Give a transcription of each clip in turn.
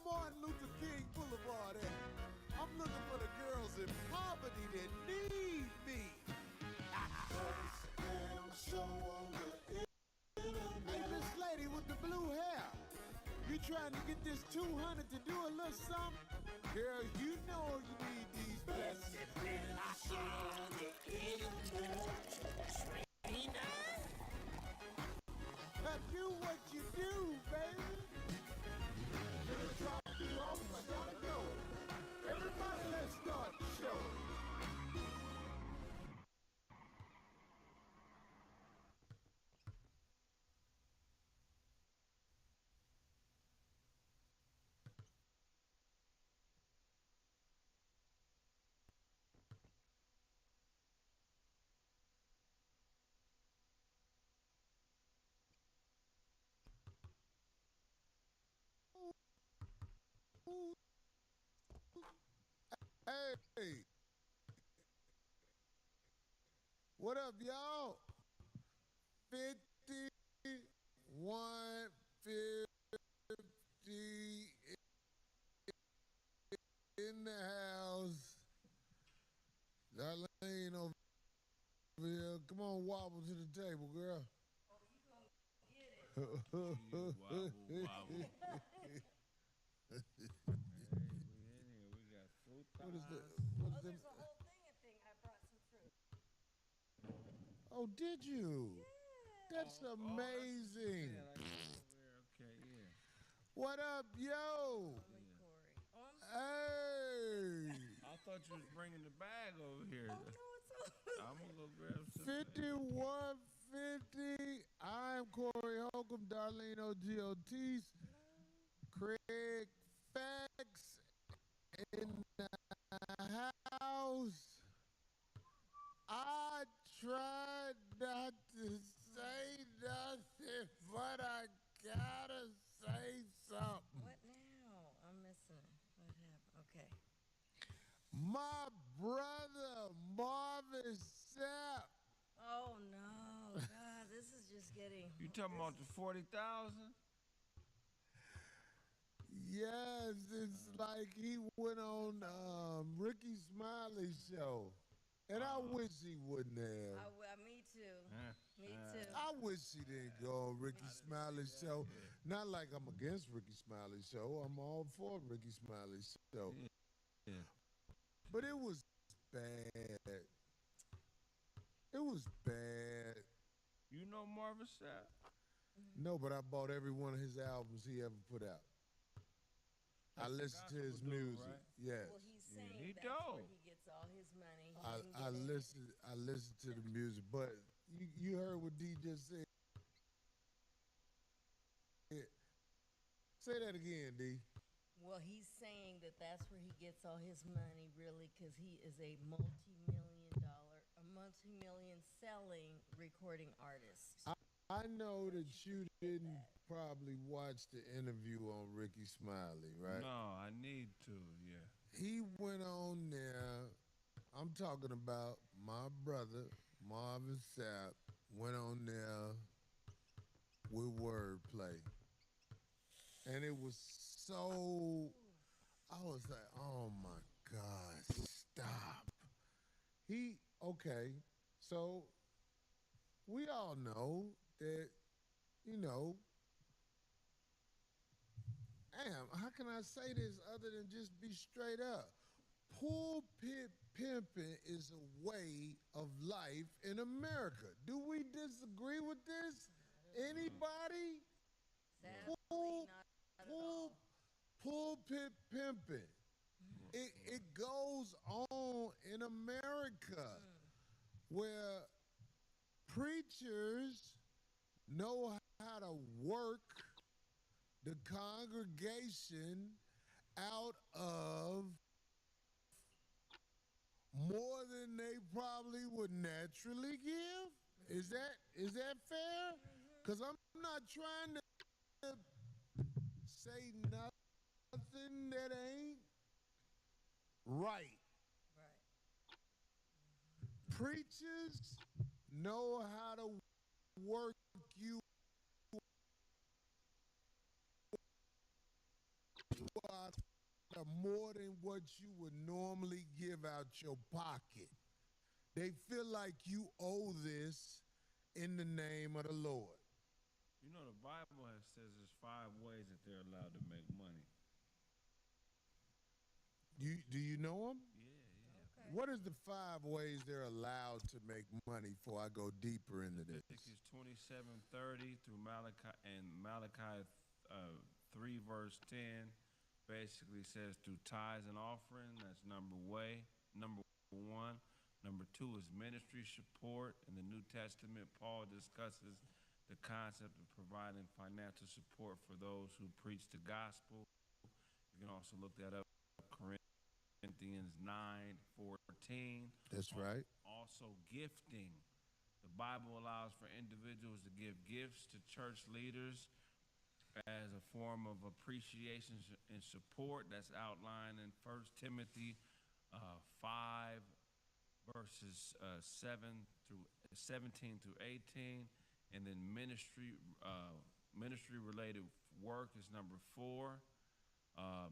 Martin Luther King Boulevard at? I'm looking for the girls in poverty that need me. Hey, this lady with the blue hair, you trying to get this 200 to do a little something? Girl, you know you need these blessings. Now do what you do, baby. Gonna drop you off, I gotta go. Everybody, let's start the show. Hey, what up, y'all? 5150 in the house. Darlene over here. Come on, wobble to the table, girl. Oh, you gonna get it. Wobble. Hey, we in here. We got fruit pies. What is that? There's a whole thing. I brought some fruit. Oh, did you? Yeah. That's amazing. Okay, yeah. What up, yo? Corey. Hey. I thought you was bringing the bag over here. Oh, no, it's I'm gonna go grab some. 5150. I'm Corey Holcomb, Darlene OGOT's, Craig Fax in the house. I tried not to say nothing, but I gotta say something. What now? I'm missing it. What happened? Okay. My brother, Marvin Sapp. Oh, no. God, this is just getting... You talking about the 40,000? Yes, it's like he went on Ricky Smiley's show. And I wish he wouldn't have. Me too. Me too. I wish he didn't go on Ricky Smiley's show. Not like I'm against Ricky Smiley's show. I'm all for Ricky Smiley's show. Yeah. But it was bad. It was bad. You know Marvin Sapp? No, but I bought every one of his albums he ever put out. I listened to his music. Right? Yes. Well, he's saying he that's dope. where he gets all his money. I listened to the music, but you heard what D just said. Say that again, D. Well, he's saying that that's where he gets all his money, really, because he is a multi-million selling recording artist. I know that you didn't probably watch the interview on Ricky Smiley, right? No, I need to, yeah. He went on there. I'm talking about my brother, Marvin Sapp, went on there with wordplay. And it was so, I was like, oh my God, stop. Okay, so we all know that, damn, how can I say this other than just be straight up? Pulpit pimping is a way of life in America. Do we disagree with this? Anybody? Pulpit pimping. It goes on in America where preachers know how to work the congregation out of more than they probably would naturally give. Is that fair? Because I'm not trying to say nothing that ain't right. Right. Preachers know how to work you more than what you would normally give out your pocket. They feel like you owe this in the name of the Lord. You know, the Bible says there's 5 ways that they're allowed to make money. Do you know them? Yeah, yeah. Okay. What is the 5 ways they're allowed to make money before I go deeper into this? Leviticus 27:30 through Malachi, and Malachi 3 verse 10 basically says through tithes and offering. That's number one. Number two is ministry support. In the New Testament, Paul discusses the concept of providing financial support for those who preach the gospel. You can also look that up, Corinthians 9:14. That's right. Also, gifting. The Bible allows for individuals to give gifts to church leaders as a form of appreciation and support. That's outlined in 1 Timothy 5 verses 17 through 18. And then ministry related work is number 4.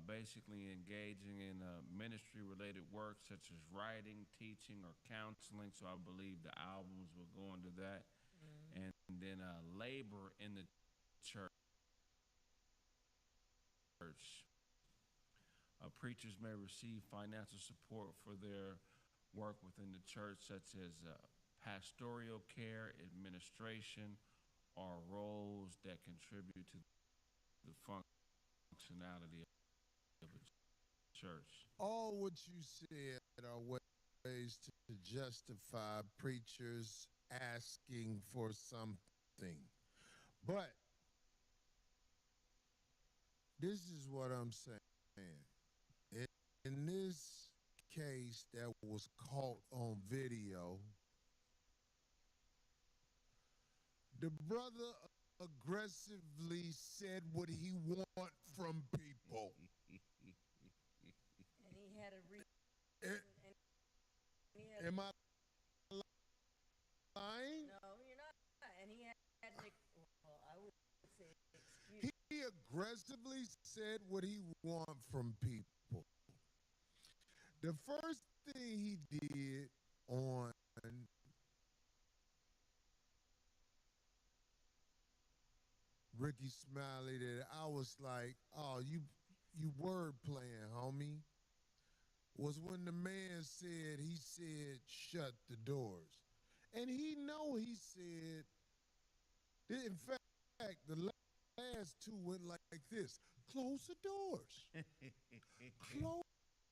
Basically engaging in ministry related work such as writing, teaching, or counseling. So I believe the albums will go into that. And then labor in the church. Preachers may receive financial support for their work within the church, such as pastoral care, administration, or roles that contribute to the functionality of a church. All what you said are ways to justify preachers asking for something. But this is what I'm saying. In this case that was caught on video, the brother aggressively said what he want from people. And he had a Eh, and he had Am I lying? no, you're not. And he had well, I would say excuse. He aggressively said what he want from people. The first thing he did on Ricky Smiley that I was like, oh, you word playing, homie, was when the man said, he said, shut the doors. And he said, in fact, the last two went like this. Close the doors.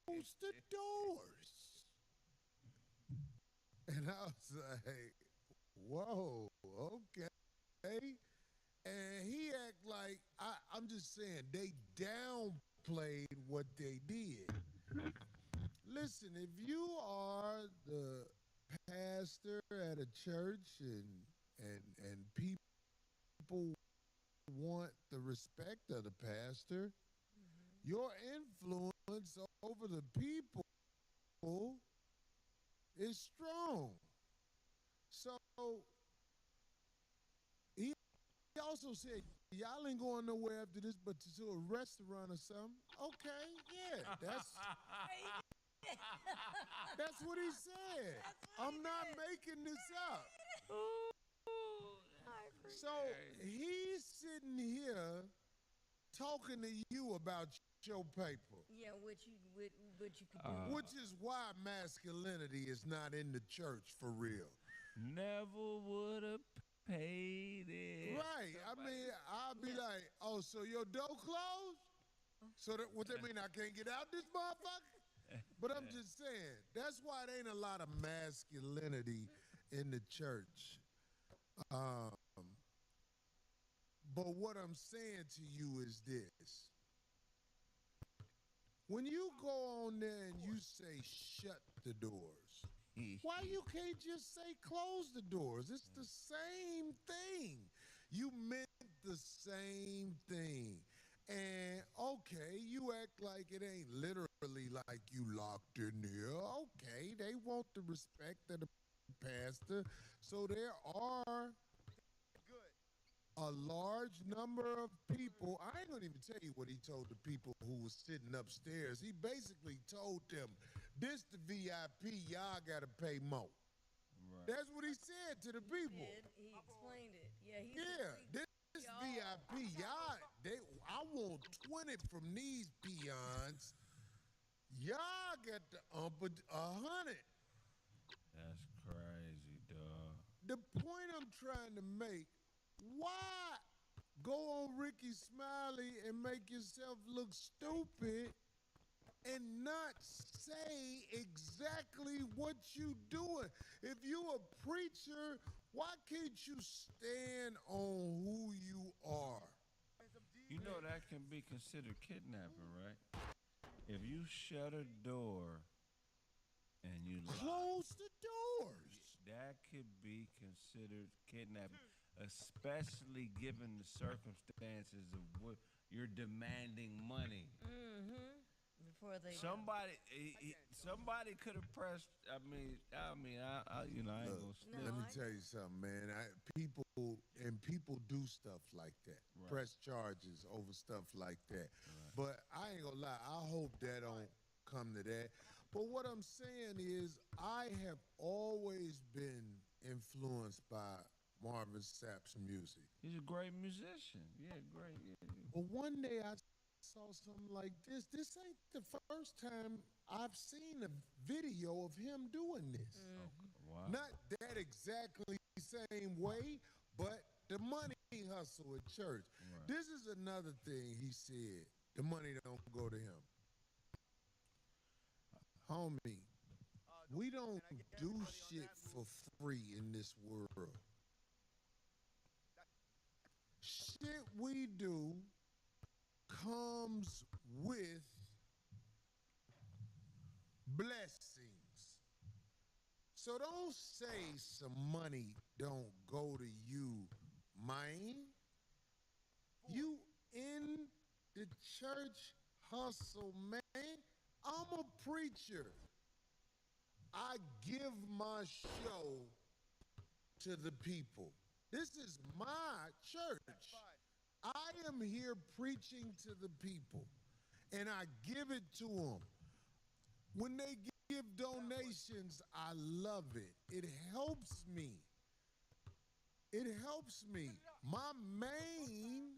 Close the doors. And I was like, whoa, okay. And he act like, I'm just saying, they downplayed what they did. Listen, if you are the pastor at a church and people want the respect of the pastor, your influence over the people is strong. So he also said, y'all ain't going nowhere after this but to a restaurant or something. Okay, yeah, that's what he said. I'm not making this up. So he's sitting here talking to you about your paper. Yeah, which you could do. Which is why masculinity is not in the church for real. Never would have paid it. Right. I mean, I'll be like, oh, so your door closed? So that what that mean? I can't get out this motherfucker? But I'm just saying, that's why there ain't a lot of masculinity in the church. But what I'm saying to you is this. When you go on there and you say shut the doors, why you can't just say close the doors? It's the same thing. You meant the same thing. And okay, you act like it ain't literally like you locked in there. Okay, they want the respect of the pastor. So there are a large number of people. I ain't gonna even tell you what he told the people who was sitting upstairs. He basically told them, "This the VIP, y'all gotta pay more." Right. That's what he said to the people. He explained it. Yeah, he's Yeah, the this VIP, y'all. I want 20 from these peons. Y'all got to ump 100. That's crazy, dog. The point I'm trying to make, why go on Ricky Smiley and make yourself look stupid and not say exactly what you doing? If you a preacher, why can't you stand on who you are? You know that can be considered kidnapping, right? If you shut a door and you Close the doors. that could be considered kidnapping, especially given the circumstances of what you're demanding money. before they Somebody could have pressed. I ain't Look, gonna snitch. let me I- tell you something, man. People do stuff like that. Right. Press charges over stuff like that. But I ain't gonna lie. I hope that don't come to that. But what I'm saying is, I have always been influenced by Marvin Sapp's music. He's a great musician. Yeah, great. Yeah. But one day I saw something like this. This ain't the first time I've seen a video of him doing this. Wow. Not that exactly same way, but the money hustle at church. Right. This is another thing he said. The money don't go to him. Homie, we don't do shit for free in this world. Shit we do comes with blessings. So don't say some money don't go to you, man. You in the church hustle, man. I'm a preacher. I give my show to the people. This is my church. I am here preaching to the people, and I give it to them. When they give donations, I love it. It helps me. It helps me. My main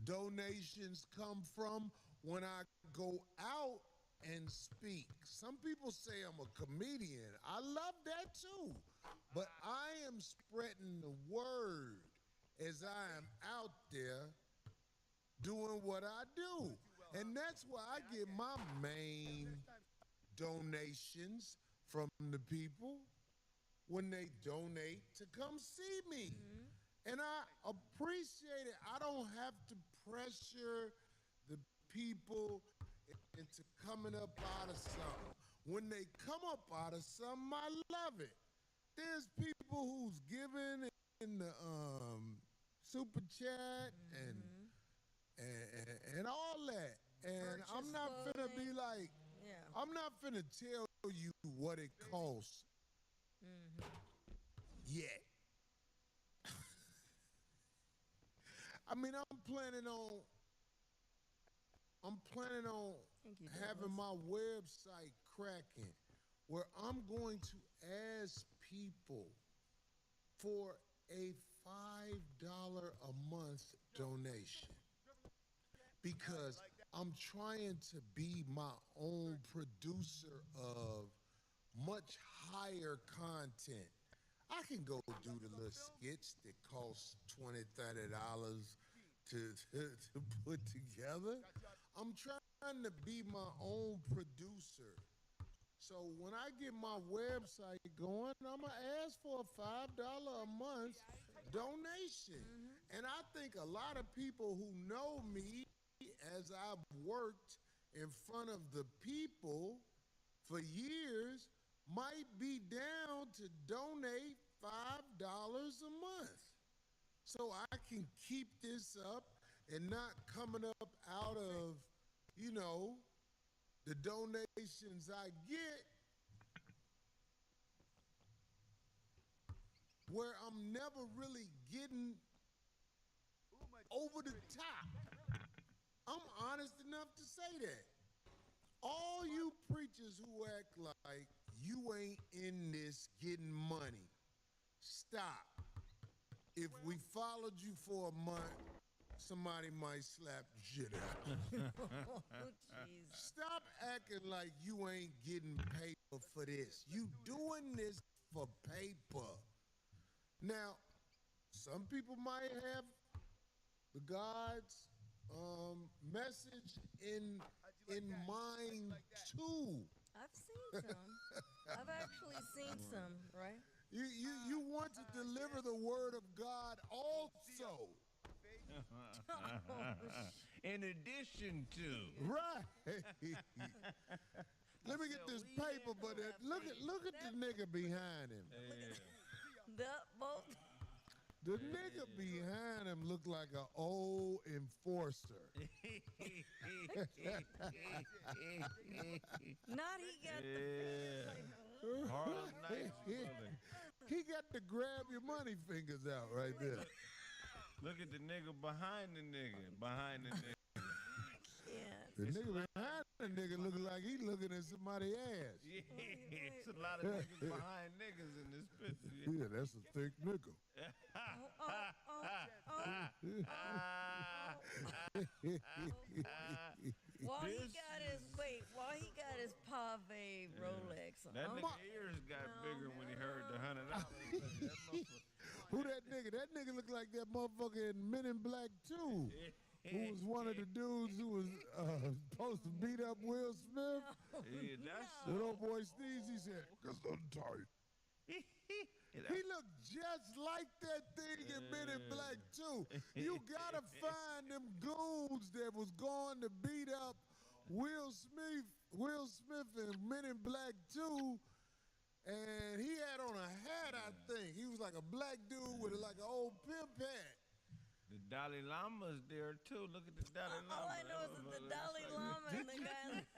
donations come from when I go out and speak. Some people say I'm a comedian. I love that too. But I am spreading the word as I am out there doing what I do. And that's why I get my main donations from the people when they donate to come see me. And I appreciate it. I don't have to pressure the people into coming up out of something. When they come up out of something, I love it. There's people who's giving in the super chat and all that. And I'm not finna be like, I'm not finna tell you what it costs yet. I mean, I'm planning on Thank you, having Douglas. my website cracking where I'm going to ask people for a $5 a month donation because I'm trying to be my own producer of much higher content. I can go do the little skits that cost $20, $30 to put together. I'm trying to be my own producer. So when I get my website going, I'm going to ask for a $5 a month donation. And I think a lot of people who know me as I've worked in front of the people for years might be down to donate $5 a month. So I can keep this up and not coming up out of, the donations I get. where I'm never really getting over the top. I'm honest enough to say that. All you preachers who act like you ain't in this getting money, stop. If we followed you for a month, somebody might slap the shit out of you. Oh, jeez. Stop acting like you ain't getting paper for this. You doing this for paper. Now, some people might have the God's message in mind too. I've seen some. I've actually seen some, right? You want to deliver the word of God also. In addition to. Right. Let me get this paper, but look at the nigga behind him. The both. The nigga behind him look like an old enforcer. Not he got the fingers like, Harlem Nights brother. He got the grab your money fingers out right there. Look at the nigga behind the nigga. Behind the nigga. yeah. The nigga behind the nigga looking like he looking at somebody's ass. Yeah, it's a lot of niggas behind niggas in this picture. Yeah, that's a thick nigga. While he got his pave Rolex on. That nigga ears got bigger when he heard the $100. Who that nigga? That nigga look like that motherfucker in Men in Black 2. Who was one of the dudes who was supposed to beat up Will Smith? Yeah, that's That old boy Steve, he said, "'Cause I'm tight." He looked just like that thing in Men in Black 2. You gotta find them goons that was going to beat up Will Smith in Men in Black 2. And he had on a hat, I think. He was like a black dude with like an old pimp hat. the Dalai Lama's there too. Look at the Dalai Lama. All I know is that the Dalai Lama and the guy on the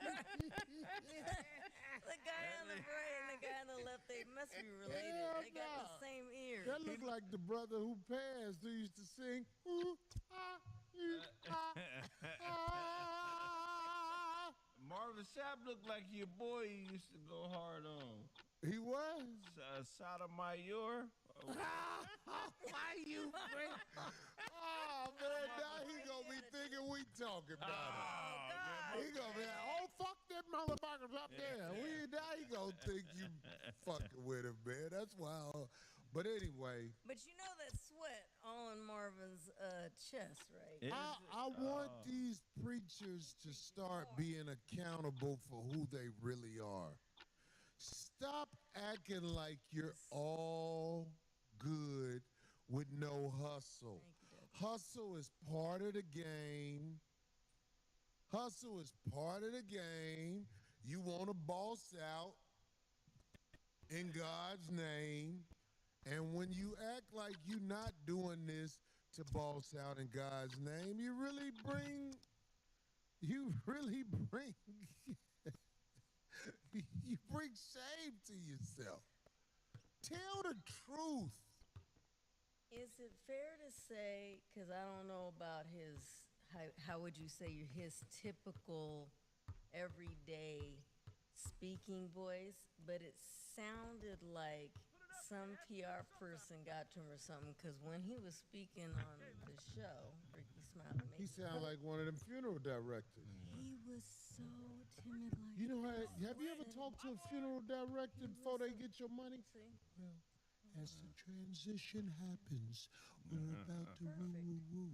the guy on the right and the guy on the left, they must be related. Hell They got the no. same ears. That looked like the brother who passed who used to sing. Ooh, ah, Marvin Sapp looked like your boy you used to go hard on. He was. Sotomayor. Why you bring? Oh man, now he gonna be thinking we talking about it. He gonna be like, oh fuck them motherfuckers up there. Now he gonna think you fucking with him, man. That's wild. But anyway, But you know that sweat on Marvin's chest, right? I want these preachers to start being accountable for who they really are. Stop acting like you're all good with no hustle. Hustle is part of the game. Hustle is part of the game. You want to boss out in God's name. And when you act like you're not doing this to boss out in God's name, you really bring you bring shame to yourself. Tell the truth. Is it fair to say, because I don't know about his, how would you say his typical everyday speaking voice, but it sounded like some PR person got to him or something, because when he was speaking on the show, Ricky Smiley He sounded like one of them funeral directors. he was so timid, like You know, have you ever talked to a funeral director before they get your money? See? Well, as the transition happens, we're about to woo.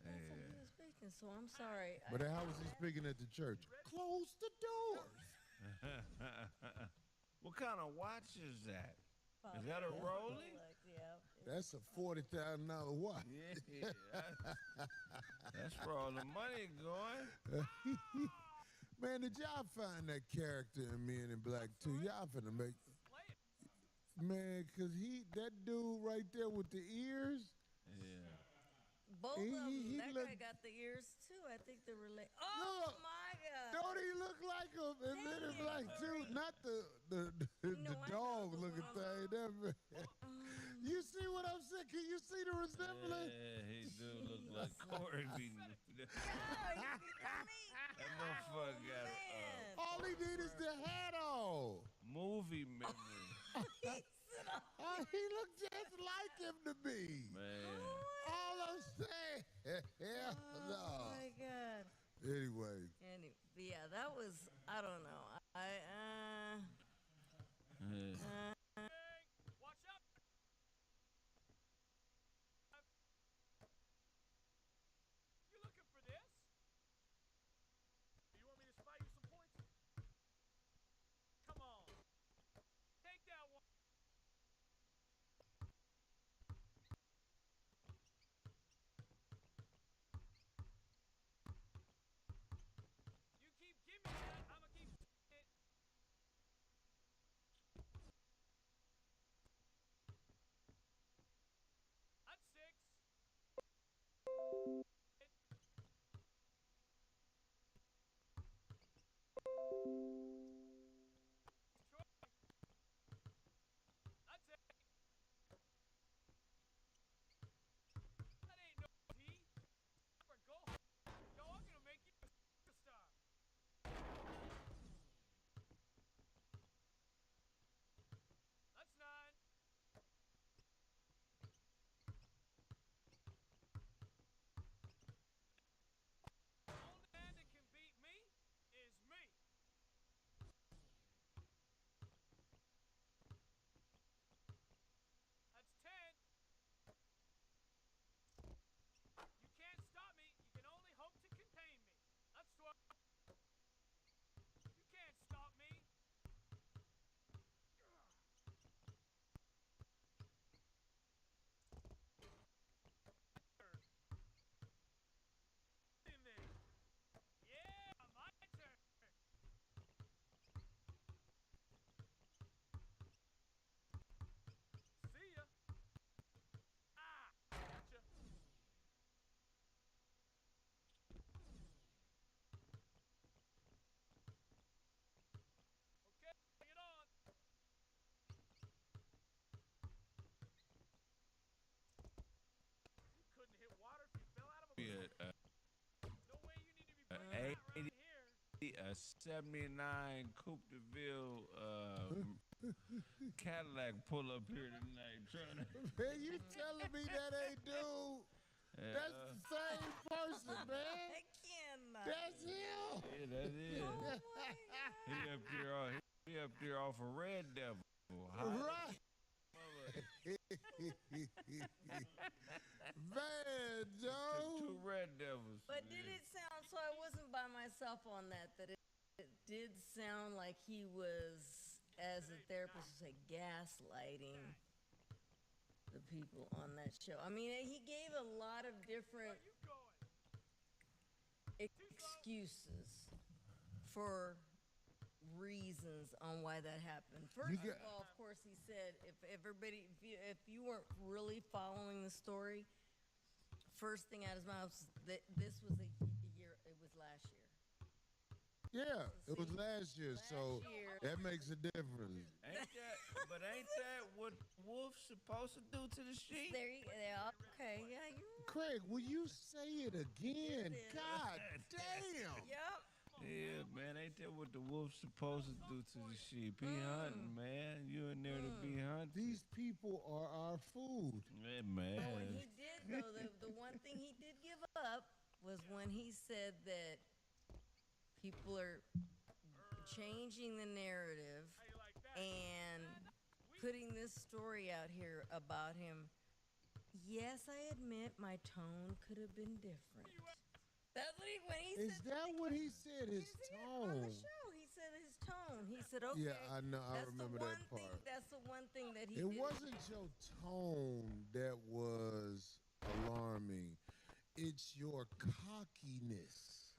That's how he was speaking, so I'm sorry. But how was he speaking at the church? Close the doors. What kind of watch is that? Is that a Rollie? Yeah. That's a $40,000 watch. Yeah, that's where all the money going. Man, did y'all find that character in Men in Black 2? Y'all finna make... Man, because that dude right there with the ears, Yeah. Both of them. he That look, guy got the ears too. I think the relate. look, Oh my God! don't he look like him? And Dang Men in it, Black too. Corey. Not the No, I know dog the looking one thing. That you see what I'm saying? Can you see the resemblance? Yeah, he do look like Corey B. Yeah, you feel me? That motherfucker got Man. All he need is the hat on. movie memory. He said, Oh, he look just like him to me. Man. All I'm saying. Hell oh no. my God. Anyway, Yeah, that was. I don't know. Yeah. Watch out! You looking for this? You want me to spy you some points? Come on. Take that one. You keep giving me that, I'ma keep it. That's six. Troy, that's it. That ain't no T. Never go. Yo, I'm gonna make you a superstar. That's nine. The only man that can beat me is me. That's 10. You can't stop me. You can only hope to contain me. That's 12. You can't stop me. Turn. In there. Yeah, my turn. See ya. Ah, gotcha. Okay, bring it on. You couldn't hit water if you fell out of a balloon. Yeah, No way you need to be bringing that around here. a 79 Coupe de Ville Cadillac pull up here tonight trying to. man, you telling me that ain't dude? That's the same person, man. I cannot. That's him. Yeah, that is. Oh my God. He up there off a Red Devil. Right. Man, Joe. Two Red Devils. But did it sound so? I wasn't by myself on that. That it did sound like he was, as a therapist would say, gaslighting the people on that show. I mean, he gave a lot of different Where you going? excuses for reasons on why that happened. First You of get- all, of course, he said if everybody, if you weren't really following the story, first thing out of his mouth was that this was a year. It was last year. Yeah, it was last year, so Last year. that makes a difference. Ain't that what Wolf's supposed to do to the sheep? There you go. Okay, yeah, you. Craig, will you say it again? It is. God damn. Yep. Yeah, man, ain't that what the wolf's supposed to do to the sheep? He hunting, man. You in there to be hunting. These people are our food. Yeah, But man. when he did, though, the one thing he did give up was when he said that people are changing the narrative How you like that? and putting this story out here about him. Yes, I admit my tone could have been different. That's what when he Is said that what he said? His on the tone. show. He said his tone. He said, "Okay." Yeah, I know. I that's remember the that one thing, part. That's the one thing that he. It did. wasn't your tone that was alarming. It's your cockiness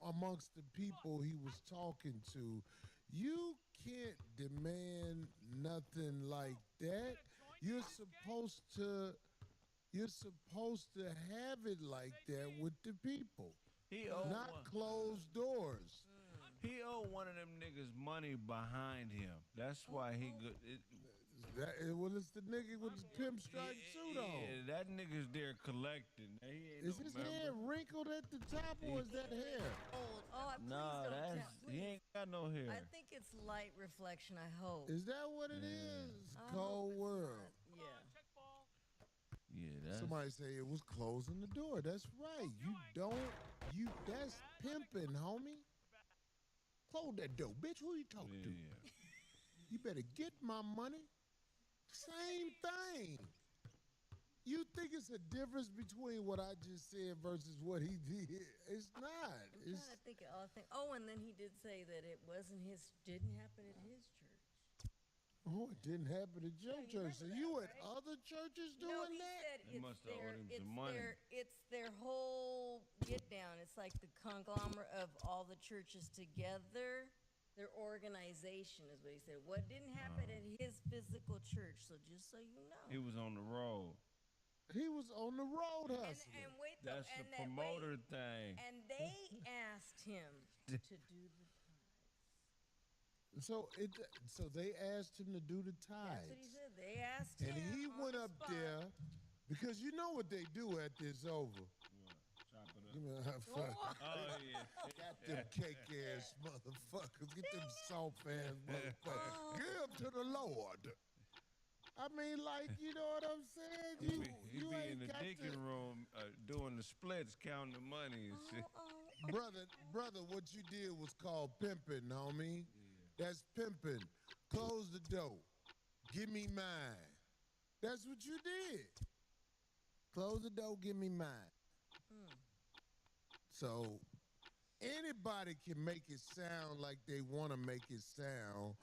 amongst the people he was talking to. You can't demand nothing like that. You're supposed to you're supposed to have it like that with the people, He owed not one. closed doors. He owed one of them niggas money behind him. That's why he good. Well, it's the nigga with the pimp stripe suit on. Yeah, that nigga's there collecting. He ain't Is no his member. hair wrinkled at the top or is that hair? Old. Please Nah, don't that's tell. he Please. ain't got no hair. I think it's light reflection. I hope. Is that what it Yeah. is? I hope Cold it's world. not. Yeah. Check ball. Yeah, that's Somebody say it was closing the door. That's right. That's pimping, homie. Close that door, bitch. Who you talking to? yeah. You better get my money. Same thing. You think it's a difference between what I just said versus what he did? It's not. I'm It's, trying to think of all things. Oh, and then he did say that it didn't happen at his church. oh, it didn't happen at your you church. So remember you that, at right? other churches No, doing he that? said They it's must have their, owed him it's some money. their, it's their whole get down. It's like the conglomerate of all the churches together. Their organization is what he said. What didn't happen at his physical church? So just so you know. He was on the road. He was on the road and hustling. wait, though, That's and the promoter thing. And they asked him to do the tithes. So they asked him to do the That's what he tithes. said. They asked And him. he on went the up spot. there because you know what they do at this over. Chop it Give up. me a high five. Oh yeah. Got them cake ass motherfuckers. Get them soft ass motherfuckers. Give to the Lord. I mean, like, you know what I'm saying? He You be in ain't the got deacon to. room doing the splits, counting the money and shit. Brother, what you did was called pimping, homie. That's pimping. Close the door. Give me mine. That's what you did. Close the door, give me mine. So anybody can make it sound like they want to make it sound.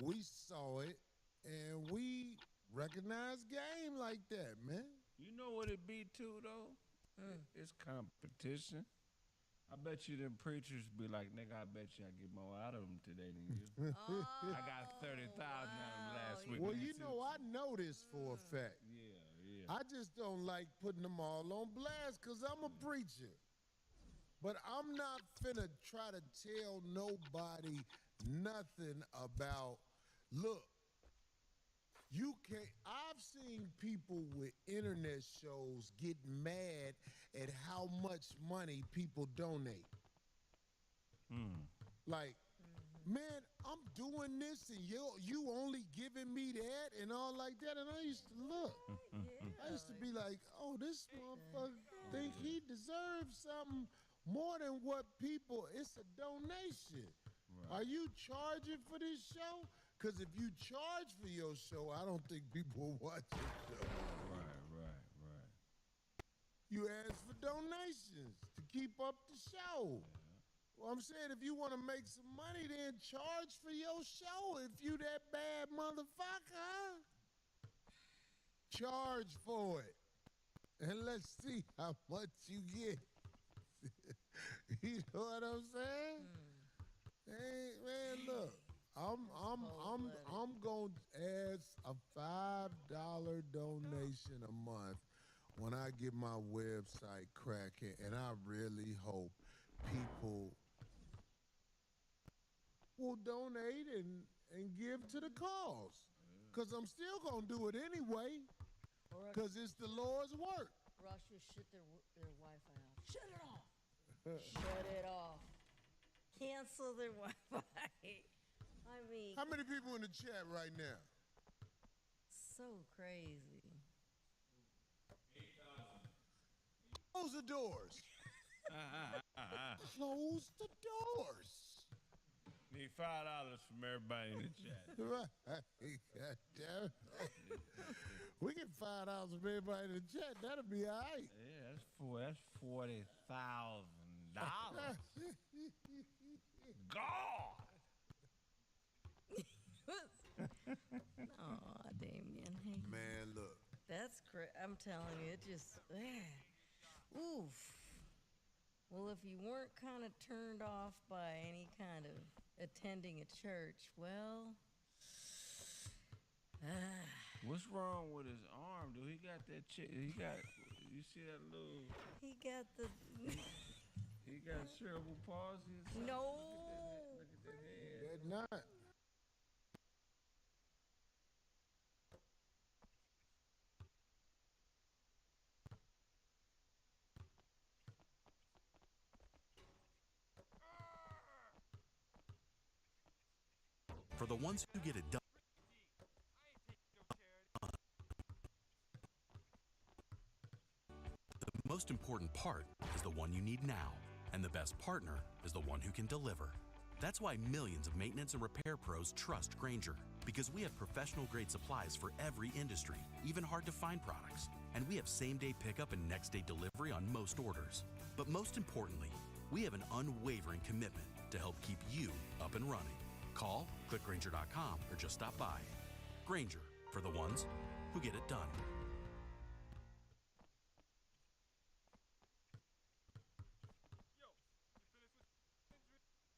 We saw it and we recognize game like that, man. You know what it be too though? It's competition. I bet you them preachers be like, nigga, I bet you I get more out of them today than you. I got 30,000 out of them last week. Well, Let me you see know, what I know this for a fact. Yeah. I just don't like putting them all on blast because I'm a preacher. But I'm not finna try to tell nobody nothing about, look, you can't. I've seen people with internet shows get mad at how much money people donate. Like, man, I'm doing this and you only giving me that and all like that. And I used to look. I used to be like, oh, this motherfucker think he deserves something more than what people. It's a donation. Right. Are you charging for this show? Because if you charge for your show, I don't think people will watch your show. Right. You ask for donations to keep up the show. Well, I'm saying if you want to make some money, then charge for your show. If you that bad motherfucker, charge for it. And let's see how much you get. You know what I'm saying? Hey, man, look. I'm gonna ask a $5 donation a month when I get my website cracking, and I really hope people will donate and give to the cause. Because I'm still gonna do it anyway, because it's the Lord's work. Or else you'll shut their Wi-Fi off. Shut it off. Shut it off. Cancel their Wi-Fi. I mean, How many people in the chat right now? so crazy. Close the doors. Close the doors. Need $5 from everybody in the chat. Right. God damn it. We get $5 from everybody in the chat. That'll be all right. Yeah, that's $40,000. God. Aw, Damien. Hey, Man, look. that's I'm telling you, it just, oof. Well, if you weren't kind of turned off by any kind of attending a church, well, What's wrong with his arm, dude? He got that chick. He got. You see that little? He got the. He got cerebral palsy or something. No. Look at that head. That not. For the ones who get it done, I ain't taking no charity. the most important part is the one you need now, and the best partner is the one who can deliver. That's why millions of maintenance and repair pros trust Grainger, because we have professional-grade supplies for every industry, even hard-to-find products. And we have same-day pickup and next-day delivery on most orders. But most importantly, we have an unwavering commitment to help keep you up and running. Call, click Grainger.com, or just stop by. Grainger, for the ones who get it done. Yo, you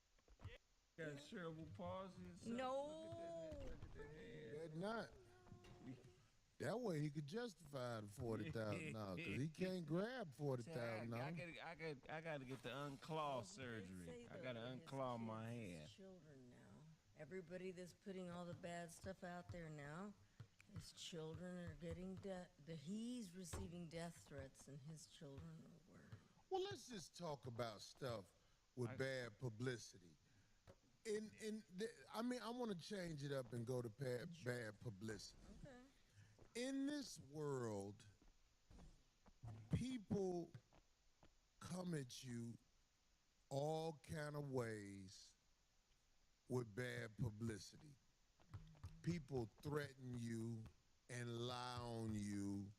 finished with injury? Got cerebral palsy or something. No. Look at that head. That not. That way he could justify the $40,000 because he can't grab $40,000. I got to get the unclaw surgery. I got to unclaw my hand. His children now. Everybody that's putting all the bad stuff out there now, his children are getting death. He's receiving death threats, and his children are worried. Well, let's just talk about stuff with bad publicity. I mean, I want to change it up and go to bad publicity. Okay. In this world, people come at you all kind of ways with bad publicity. People threaten you and lie on you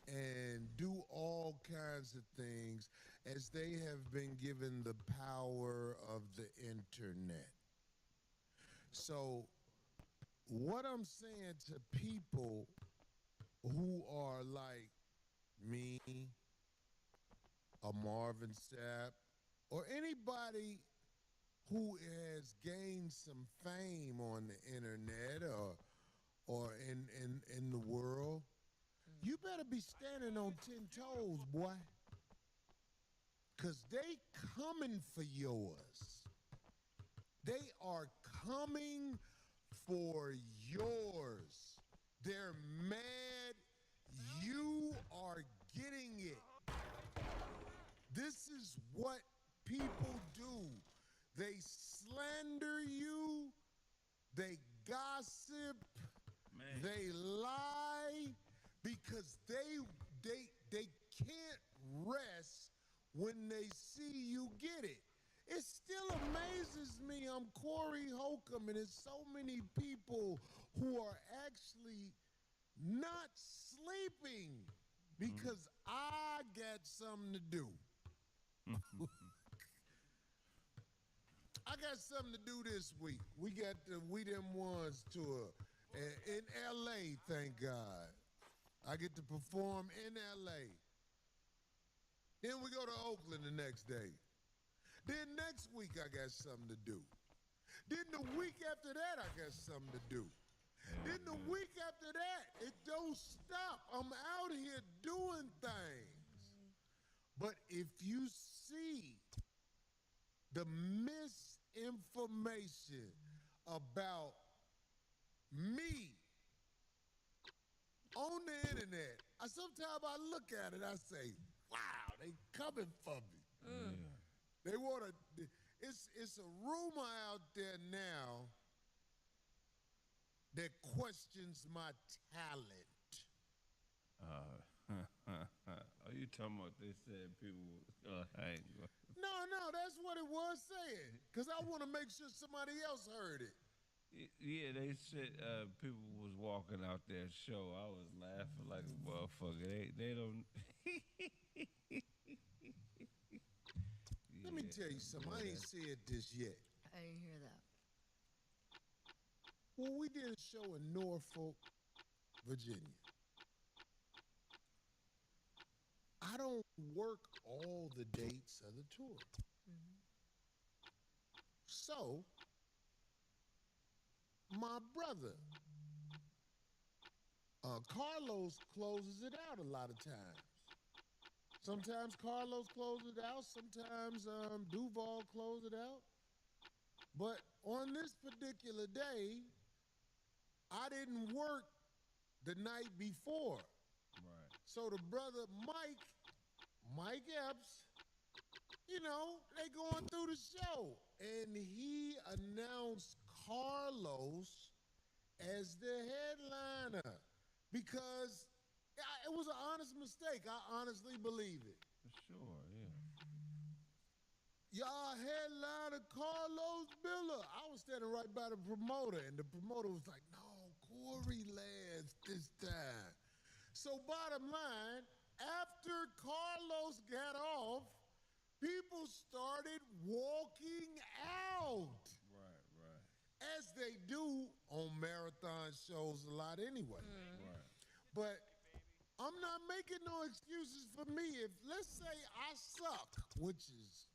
and do all kinds of things as they have been given the power of the internet. So what I'm saying to people who are like me, a Marvin Sapp, or anybody who has gained some fame on the internet or in the world, you better be standing on 10 toes, boy. Because they coming for yours. They are coming for yours. They're mad you are getting it. This is what people do. They slander you, they gossip, Man. they lie because they can't rest when they see you get it. It still amazes me. I'm Corey Holcomb, and there's so many people who are actually not sleeping because I got something to do. I got something to do this week. We got the We Them Ones tour in L.A., thank God. I get to perform in L.A. Then we go to Oakland the next day. Then next week I got something to do. Then the week after that I got something to do. Then the week after that, it don't stop. I'm out here doing things. But if you see the misinformation about me on the internet, sometimes I look at it, I say, wow, they coming for me. They want to, it's a rumor out there now that questions my talent. Are you talking about they said people hang? No, that's what it was saying. Because I want to make sure somebody else heard it. Yeah, they said people was walking out their show. I was laughing like a motherfucker. They don't. Let me tell you something. I ain't said this yet. I didn't hear that. Well, we did a show in Norfolk, Virginia. I don't work all the dates of the tour. So, my brother, Carlos closes it out a lot of times. Sometimes Carlos closes it out. Sometimes Duval closes it out. But on this particular day, I didn't work the night before. Right. So the brother Mike Epps, they going through the show. And he announced Carlos as the headliner because it was an honest mistake. I honestly believe it. For sure, yeah. Y'all headliner Carlos Miller. I was standing right by the promoter, and the promoter was like, no, Corey last this time. So bottom line, after Carlos got off, people started walking out. Right. As they do on marathon shows a lot anyway. Right. But I'm not making no excuses for me. If, let's say, I suck, which is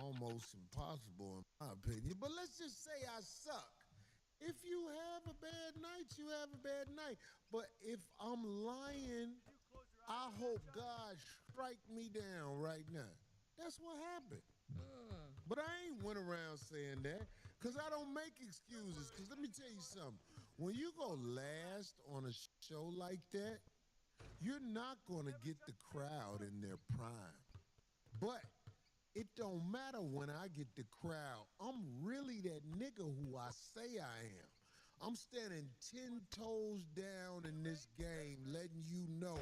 almost impossible in my opinion, but let's just say I suck. If you have a bad night, you have a bad night. But if I'm lying, I hope God strike me down right now. That's what happened. But I ain't went around saying that because I don't make excuses. Because let me tell you something. When you go last on a show like that, you're not going to get the crowd in their prime. But it don't matter when I get the crowd. I'm really that nigga who I say I am. I'm standing 10 toes down in this game, letting you know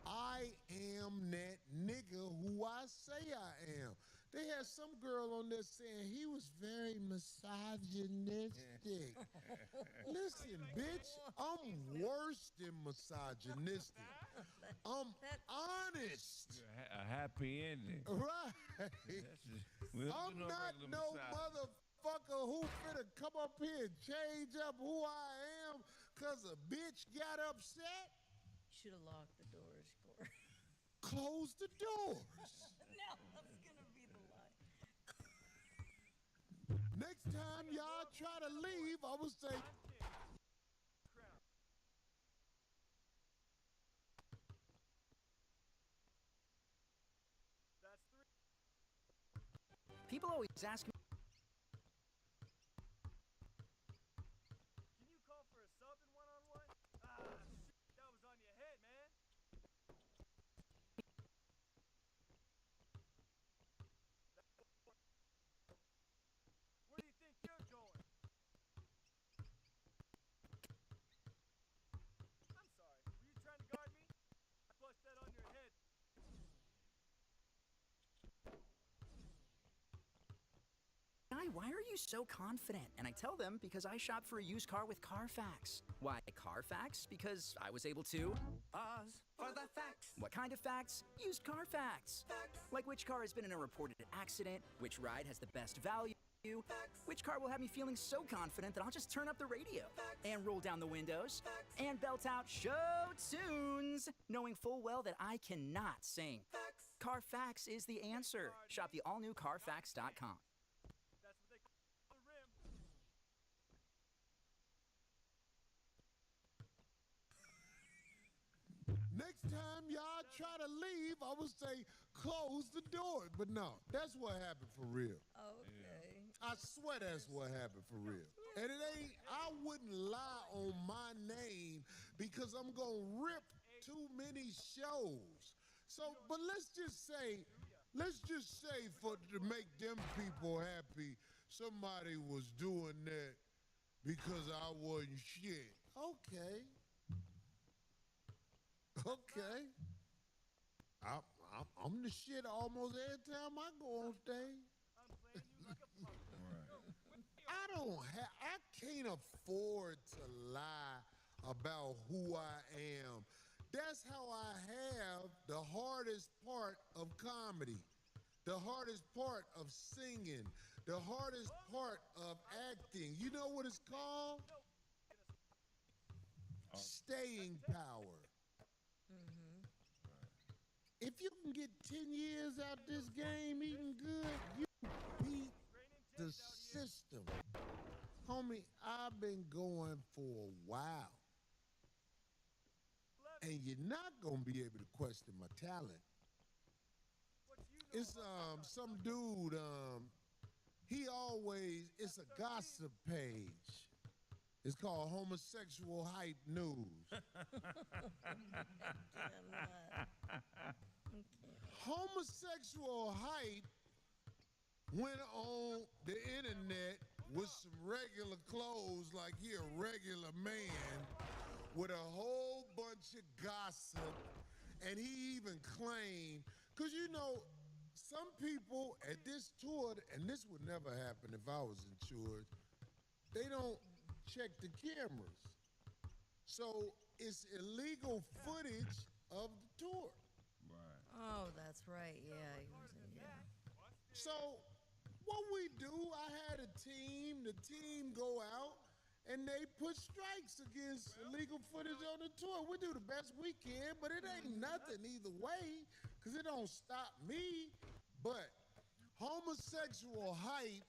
I am that nigga who I say I am. They had some girl on there saying he was very misogynistic. Listen, bitch, I'm worse than misogynistic. I'm honest. A happy ending. Right. I'm not no motherfucker who finna come up here and change up who I am because a bitch got upset. Should have locked the doors, Corey. Close the doors. No, that's gonna be the line. Next time y'all try to leave, I will say, People always ask me. Can you call for a sub in one-on-one? Ah, shit, that was on your head, man. Where do you think you're going? I'm sorry. Were you trying to guard me? I bust that on your head. Why are you so confident? And I tell them because I shop for a used car with Carfax. Why Carfax? Because I was able to Pause for the facts. What kind of facts? Used Carfax. Like which car has been in a reported accident, which ride has the best value, which car will have me feeling so confident that I'll just turn up the radio and roll down the windows and belt out show tunes, knowing full well that I cannot sing. Carfax is the answer. Shop the all-new Carfax.com. That's what they call the rim. next time y'all try to leave, I will say, close the door. But no, that's what happened for real. Okay. I swear that's what happened for real. And it ain't, I wouldn't lie on my name because I'm going to rip too many shows. So, but let's just say for to make them people happy, somebody was doing that because I wasn't shit. Okay. I'm the shit almost every time I go on stage. I'm playing you like a punk. I can't afford to lie about who I am. That's how I have the hardest part of comedy, the hardest part of singing, the hardest part of acting. You know what it's called? Staying power. If you can get 10 years out this game eating good, you beat the system. Homie, I've been going for a while. and you're not gonna be able to question my talent. It's some dude, it's a gossip page. It's called Homosexual Hype News. Homosexual Hype went on the internet with some regular clothes like he a regular man with a whole bunch of gossip, and he even claimed, because you know, some people at this tour, and this would never happen if I was insured, they don't check the cameras. So it's illegal footage of the tour. Right. Oh, that's right. Yeah. So what we do, I had the team go out and they put strikes against illegal footage on the tour. We do the best we can, but it ain't nothing either way, because it don't stop me. But homosexual hype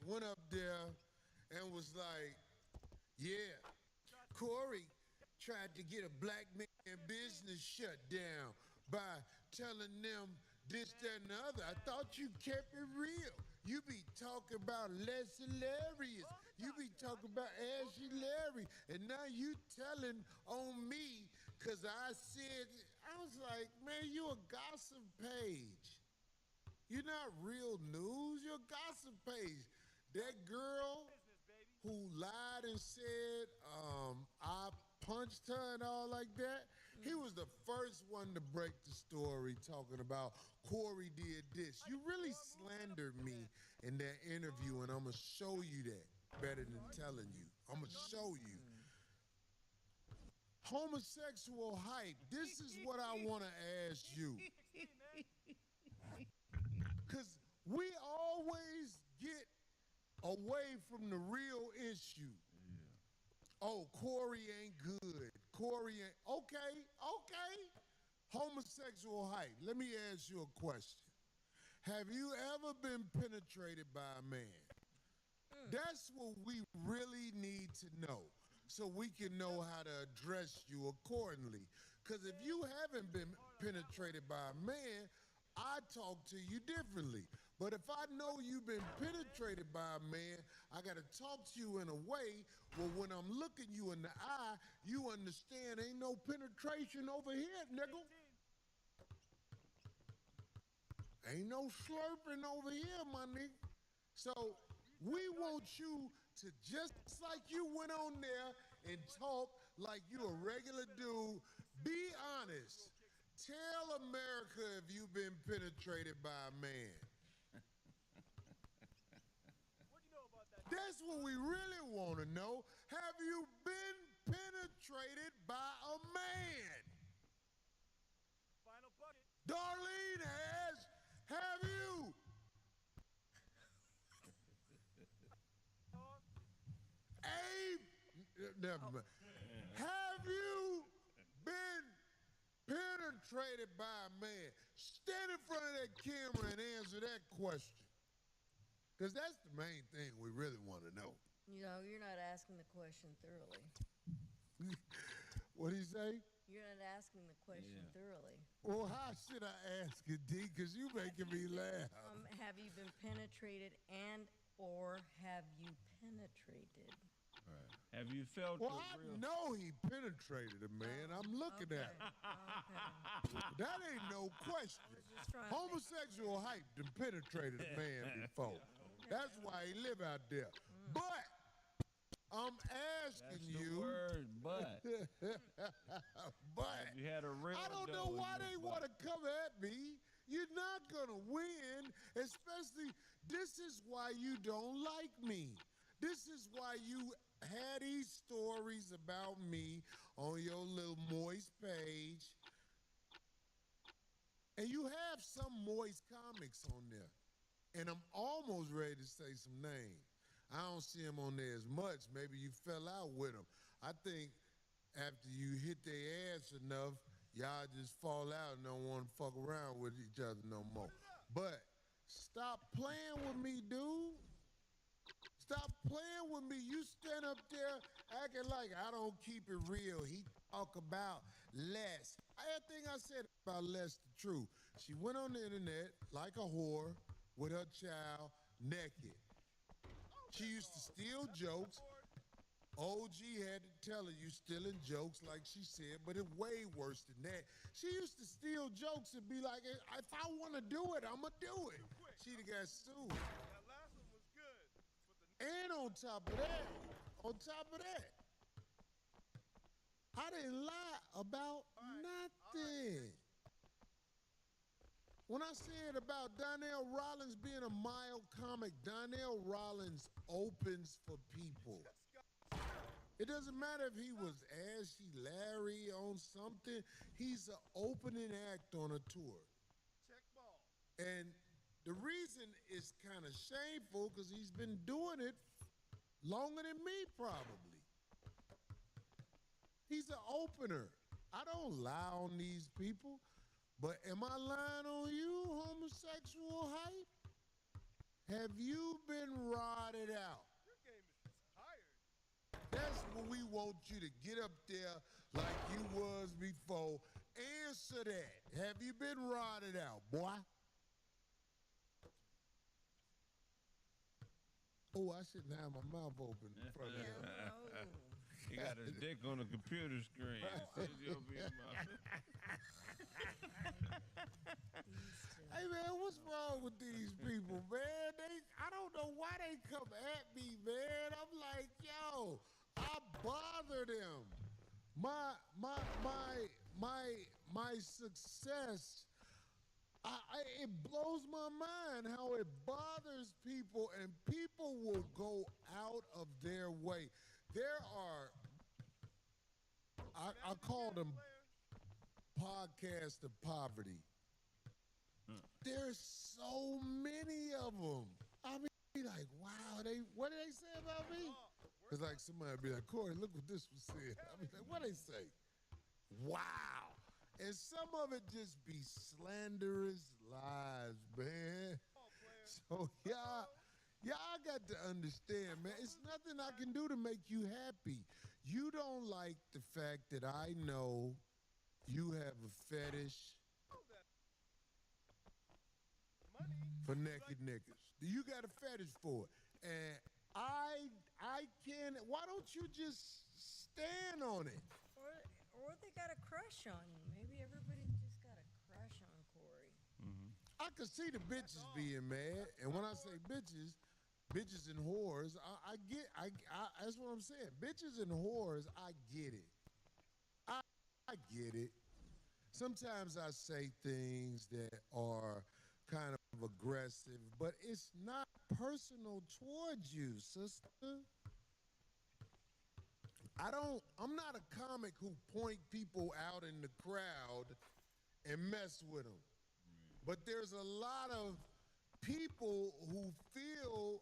went up there and was like, yeah, Corey tried to get a black man business shut down by telling them this, that, and the other. I thought you kept it real. You be talking about Les Hilarious. You be talking about Ashley Larry. And now you telling on me because I said, I was like, man, you a gossip page. You're not real news. You're a gossip page. That girl who lied and said I punched her and all like that, he was the first one to break the story talking about Corey did this. You really slandered me in that interview, and I'm going to show you that better than telling you. I'm going to show you. Homosexual hype, this is what I want to ask you. Because we always get away from the real issue. Oh, Corey ain't good. Corey ain't, okay. Homosexual hype. Let me ask you a question. Have you ever been penetrated by a man? That's what we really need to know, so we can know how to address you accordingly. Because if you haven't been penetrated by a man, I talk to you differently. But if I know you've been penetrated by a man, I got to talk to you in a way where when I'm looking you in the eye, you understand ain't no penetration over here, nigga. Ain't no slurping over here, my nigga. So we want you to, just like you went on there and talk like you a regular dude, be honest. Tell America if you've been penetrated by a man. That's what we really want to know. Have you been penetrated by a man? Final bucket. Darlene has. Have you? Abe, never mind. Have you been penetrated by a man? Stand in front of that camera and answer that question. Because that's the main thing we really want to know. You know, you're not asking the question thoroughly. What'd he say? You're not asking the question thoroughly. Well, how should I ask it, D? Because you making me laugh. Have you been penetrated and or have you penetrated? Right. Have you felt Well, the I real... know he penetrated a man. I'm looking at him. That ain't no question. Homosexual hype done penetrated a man before. That's why he live out there. But I'm asking That's the you. word, but. But Have you had a real I don't know dough in why your they butt? want to come at me. You're not gonna win, especially. This is why you don't like me. This is why you had these stories about me on your little moist page. And you have some moist comics on there. And I'm almost ready to say some names. I don't see them on there as much. Maybe you fell out with them. I think after you hit their ass enough, y'all just fall out and don't want to fuck around with each other no more. But stop playing with me, dude. Stop playing with me. You stand up there acting like I don't keep it real. He talk about Les. Everything I said about Les the truth. She went on the internet like a whore with her child naked. She used to steal jokes. OG had to tell her you stealing jokes like she said, but it's way worse than that. She used to steal jokes and be like, if I want to do it, I'm going to do it. She got sued. That last one was good. And on top of that, I didn't lie about nothing. When I said about Donnell Rollins being a mild comic, Donnell Rollins opens for people. It doesn't matter if he was Ashy Larry on something. He's an opening act on a tour. Check ball. And the reason it's kind of shameful because he's been doing it longer than me probably. He's an opener. I don't lie on these people. But am I lying on you, homosexual hype? Have you been rotted out? Your game is just tired. That's what we want you to get up there like you was before. Answer that. Have you been rotted out, boy? Oh, I shouldn't have my mouth open in front of him. He got his dick on the computer screen. Hey, man, what's wrong with these people, man? I don't know why they come at me, man. I'm like, yo, I bother them. My success, it blows my mind how it bothers people, and people will go out of their way. There are, I call them podcasts of poverty. There's so many of them. I mean, like, wow, what did they say about me? It's like somebody be like, Corey, look what this was said. I mean, like, what they say? Wow. And some of it just be slanderous lies, man. So y'all got to understand, man. It's nothing I can do to make you happy. You don't like the fact that I know you have a fetish for naked niggas. You got a fetish for it. And I can, why don't you just stand on it? Or they got a crush on you. Maybe everybody just got a crush on Corey. I can see the bitches being mad. And when I say bitches and whores, I get, that's what I'm saying. Bitches and whores, I get it. I get it. Sometimes I say things that are kind of aggressive, but it's not personal towards you, sister. I'm not a comic who point people out in the crowd and mess with them. But there's a lot of people who feel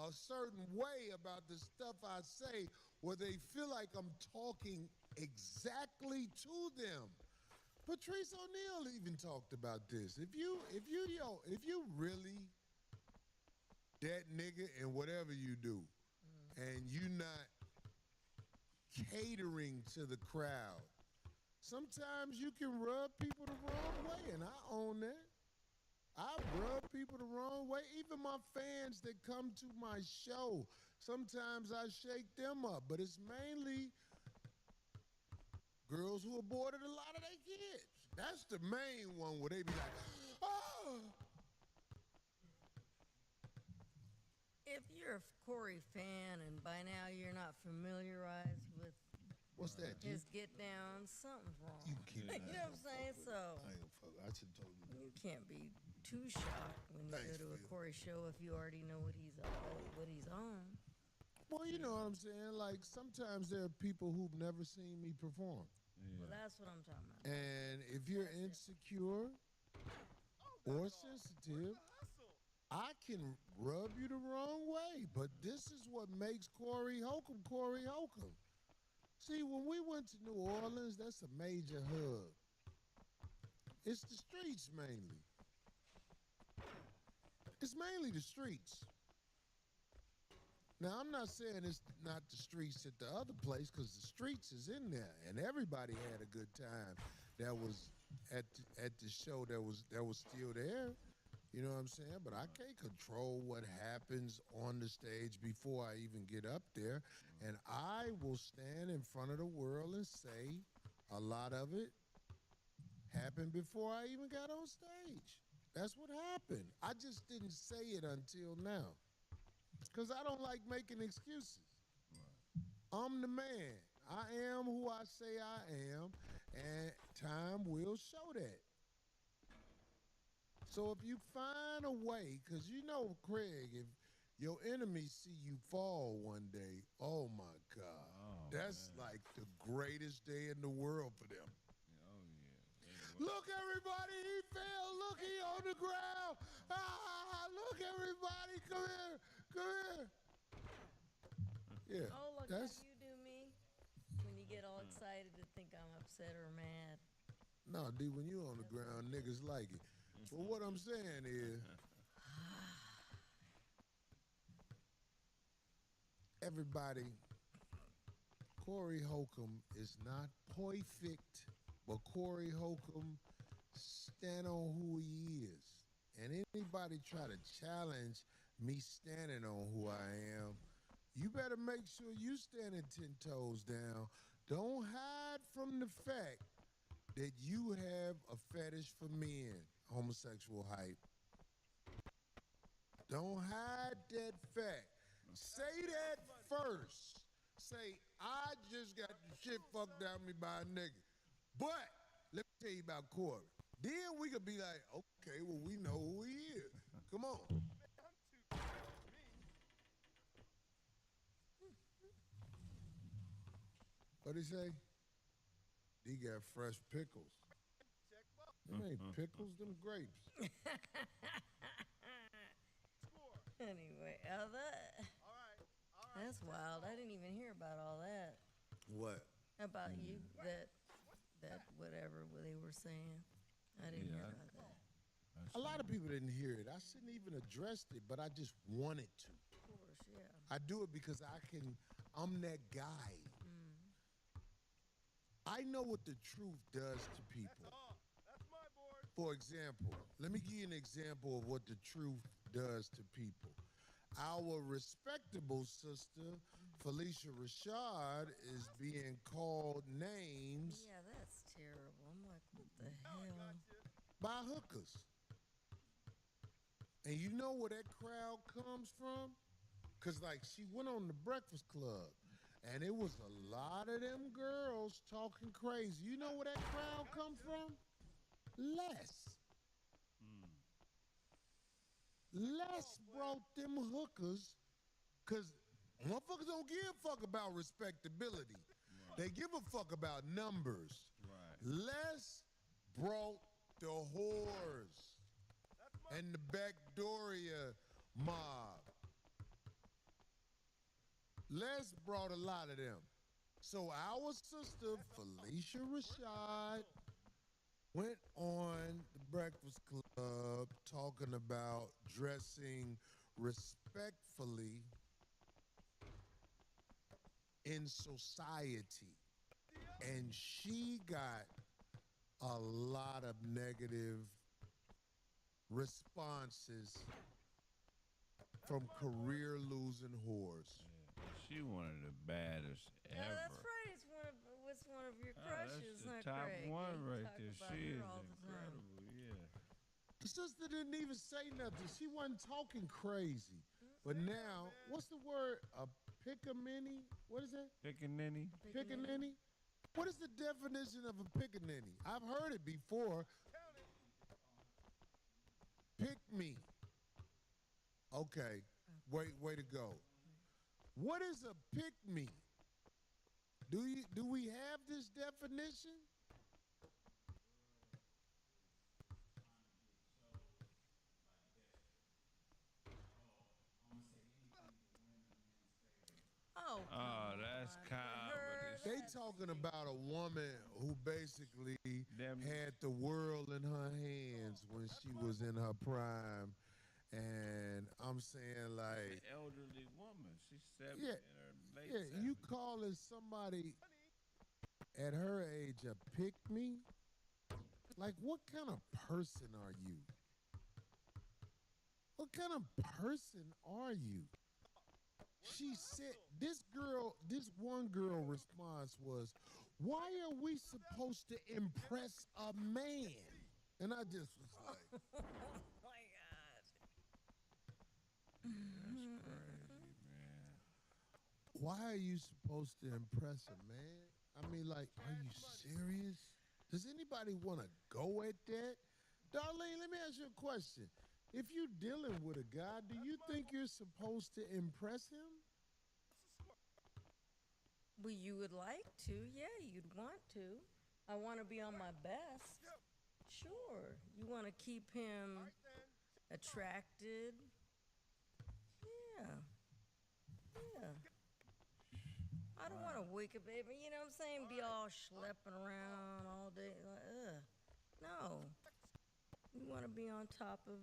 a certain way about the stuff I say where they feel like I'm talking exactly to them. Patrice O'Neal even talked about this. If you really that nigga in whatever you do, and you not catering to the crowd, sometimes you can rub people the wrong way, and I own that. I rub people the wrong way. Even my fans that come to my show, sometimes I shake them up, but it's mainly girls who aborted a lot of their kids. That's the main one where they be like, oh. If you're a Corey fan and by now you're not familiarized with What's that? his get down, something's wrong. You keep You know what I'm saying? So I ain't gonna fuck. I should have told you. you can't be too shocked when you Thanks, go to a Phil. Corey show if you already know what he's on. Well, you know what I'm saying? Like, sometimes there are people who've never seen me perform. Well, that's what I'm talking about. And if you're insecure or sensitive, I can rub you the wrong way. But this is what makes Corey Holcomb Corey Holcomb. See, when we went to New Orleans, that's a major hub. It's the streets mainly. It's mainly the streets. Now, I'm not saying it's not the streets at the other place because the streets is in there and everybody had a good time that was at the show that was still there. You know what I'm saying? But I can't control what happens on the stage before I even get up there. And I will stand in front of the world and say a lot of it happened before I even got on stage. That's what happened. I just didn't say it until now. Because I don't like making excuses. I'm the man. I am who I say I am, and time will show that. So if you find a way, because you know, Craig, if your enemies see you fall one day, oh my God, that's like the greatest day in the world for them. Oh yeah. Look, everybody, he fell. Look, he on the ground. Look, everybody, come here, come here. Yeah, Oh, look that's how you do me when you get all excited to think I'm upset or mad. no, D. When you on the ground, niggas like it. But what I'm saying is, everybody, Corey Holcomb is not perfect, but Corey Holcomb stand on who he is. And anybody try to challenge me standing on who I am, you better make sure you standing 10 toes down. Don't hide from the fact that you have a fetish for men, homosexual hype. Don't hide that fact. Say that first. Say, I just got the shit fucked out of me by a nigga. But let me tell you about Corey. Then we could be like, okay, well, we know who he is. Come on. I'm too good for me. What'd he say? He got fresh pickles. Check ball. Them ain't pickles, them grapes. Score. Anyway, All right. All right. that's wild. I didn't even hear about all that. What? About you, that whatever they were saying. I didn't hear about that. A lot of people didn't hear it. I shouldn't even addressed it, but I just wanted to. Of course, yeah. I do it because I'm that guy. I know what the truth does to people. Oh, that's my board. For example, let me give you an example of what the truth does to people. Our respectable sister, Felicia Rashad, is being called names Yeah, that's terrible. I'm like, what the Now I got hell? you. by hookers. And you know where that crowd comes from? Because, like, she went on the Breakfast Club, and it was a lot of them girls talking crazy. You know where that crowd come from? Les. Les brought them hookers because motherfuckers don't give a fuck about respectability. They give a fuck about numbers. Right. Les brought the whores That's my and the Backdoria mob. Les brought a lot of them. So our sister, Felicia Rashad, went on the Breakfast Club talking about dressing respectfully in society. And she got a lot of negative responses from career losing whores. She one of the baddest Yeah, ever. that's right. It's one of your Oh, crushes, that's huh, the top Craig? one You right talk there. about She her is all the time. incredible. Yeah. The sister didn't even say nothing. She wasn't talking crazy. But now, what's the word? A pickaninny? What is that? Pickaninny. Pickaninny? What is the definition of a pickaninny? I've heard it before. count it. Pick me. Okay. Way to go. What is a pick me? Do we have this definition? Oh, Oh, that's on. kind Her- of They talking about a woman who basically Them- had the world in her hands when she was in her prime And I'm saying An like, elderly woman. She's 70 yeah, in her late yeah, you 70s. calling somebody at her age a pick me? Like, what kind of person are you? What kind of person are you? She said, this one girl response was, why are we supposed to impress a man? And I just was like, Oh my God. That's crazy, man. why are you supposed to impress a man? I mean, like, are you serious? Does anybody want to go at that? Darlene, let me ask you a question. If you're dealing with a guy, do you think you're supposed to impress him? Well, you would like to, yeah, you'd want to. I want to be on my best. Sure. You want to keep him attracted. Yeah. Yeah. I don't want to wake up, baby. You know what I'm saying? Be all schlepping around all day. Like, ugh. No. You want to be on top of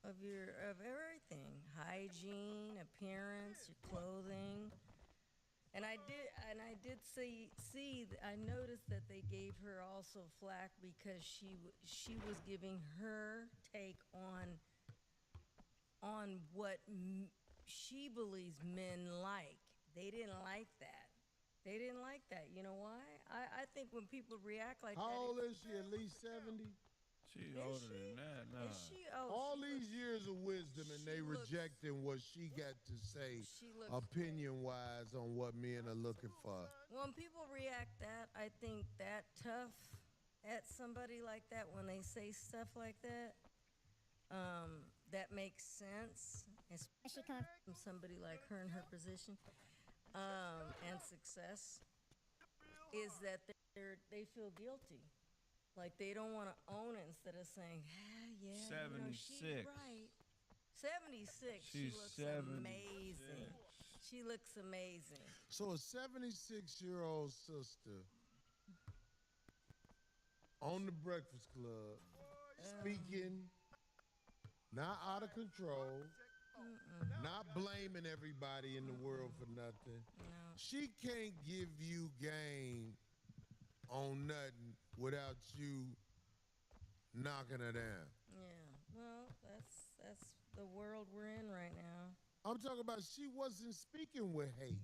everything, hygiene, appearance, your clothing. And I did I noticed that they gave her also flack because she was giving her take on what she believes men like. They didn't like that. They didn't like that. You know why? I think when people react like How that, old is she? At least 70? She is older she? than that, nah. Is she? Oh, All she these looks, years of wisdom and they she looks- rejecting what she got to say she looks. opinion wise on what men are looking for. When people react that, I think that tough at somebody like that when they say stuff like that, that makes sense, especially coming from somebody like her in her position, and success, is that they feel guilty. Like they don't want to own it instead of saying, ah, yeah, you know, she's 76. right. 76. She She's looks 76. amazing. She looks amazing. So a 76-year-old sister on the Breakfast Club speaking, not out of control, not blaming everybody in the world for nothing. No. She can't give you game on nothing without you knocking her down. Yeah. Well, that's the world we're in right now. I'm talking about she wasn't speaking with hate,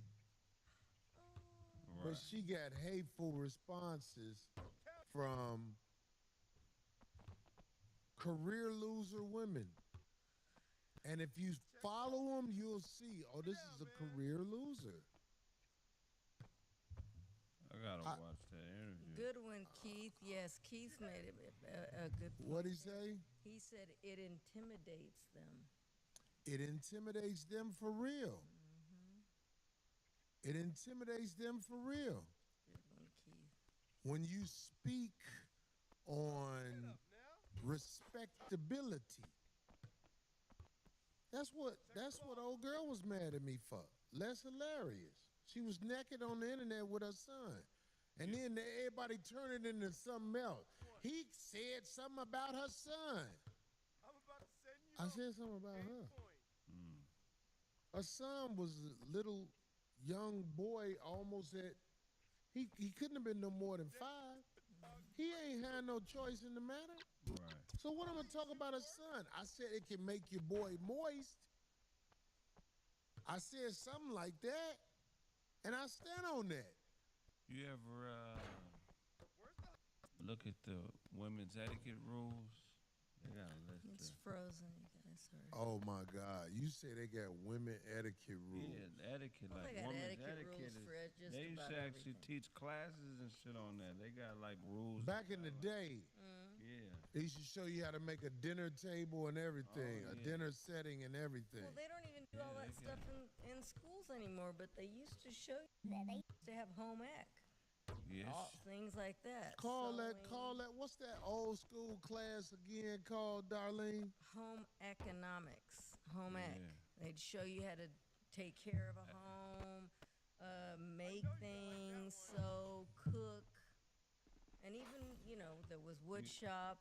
but Right. she got hateful responses from career loser women. And if you follow them, you'll see, oh, this is a career loser. I gotta I- watch that interview. Good one, Keith. Yes, Keith made a good point. What'd he say? He said it intimidates them. It intimidates them for real. It intimidates them for real. Good one, Keith. When you speak on respectability, that's what old girl was mad at me for. Less hilarious. She was naked on the internet with her son. And then everybody turned it into something else. He said something about her son. I'm about to send you I said something about a her. coin. Her son was a little young boy, almost at, he couldn't have been no more than 5. He ain't had no choice in the matter. Right. So what I'm gonna talk about her son? I said it can make your boy moist. I said something like that, and I stand on that. You ever look at the women's etiquette rules? They got a list It's of. frozen, you guys. Sorry. Oh my God! You say they got women etiquette rules? Yeah, the etiquette, Well, like they got women's etiquette etiquette. rules for just They used about to actually everything. teach classes and shit on that. They got like rules. Back in the day, Yeah. they used to show you how to make a dinner table and everything, Oh, a yeah. dinner setting and everything. Well, they don't even do Yeah, all that they stuff in schools anymore, but they used to show you that. They used to have home ec, Yes. things like that. Call Sewing, that. What's that old school class again called, Darlene? home economics, home ec. Yeah. They'd show you how to take care of a home, make things, sew, cook, and even There was wood shop.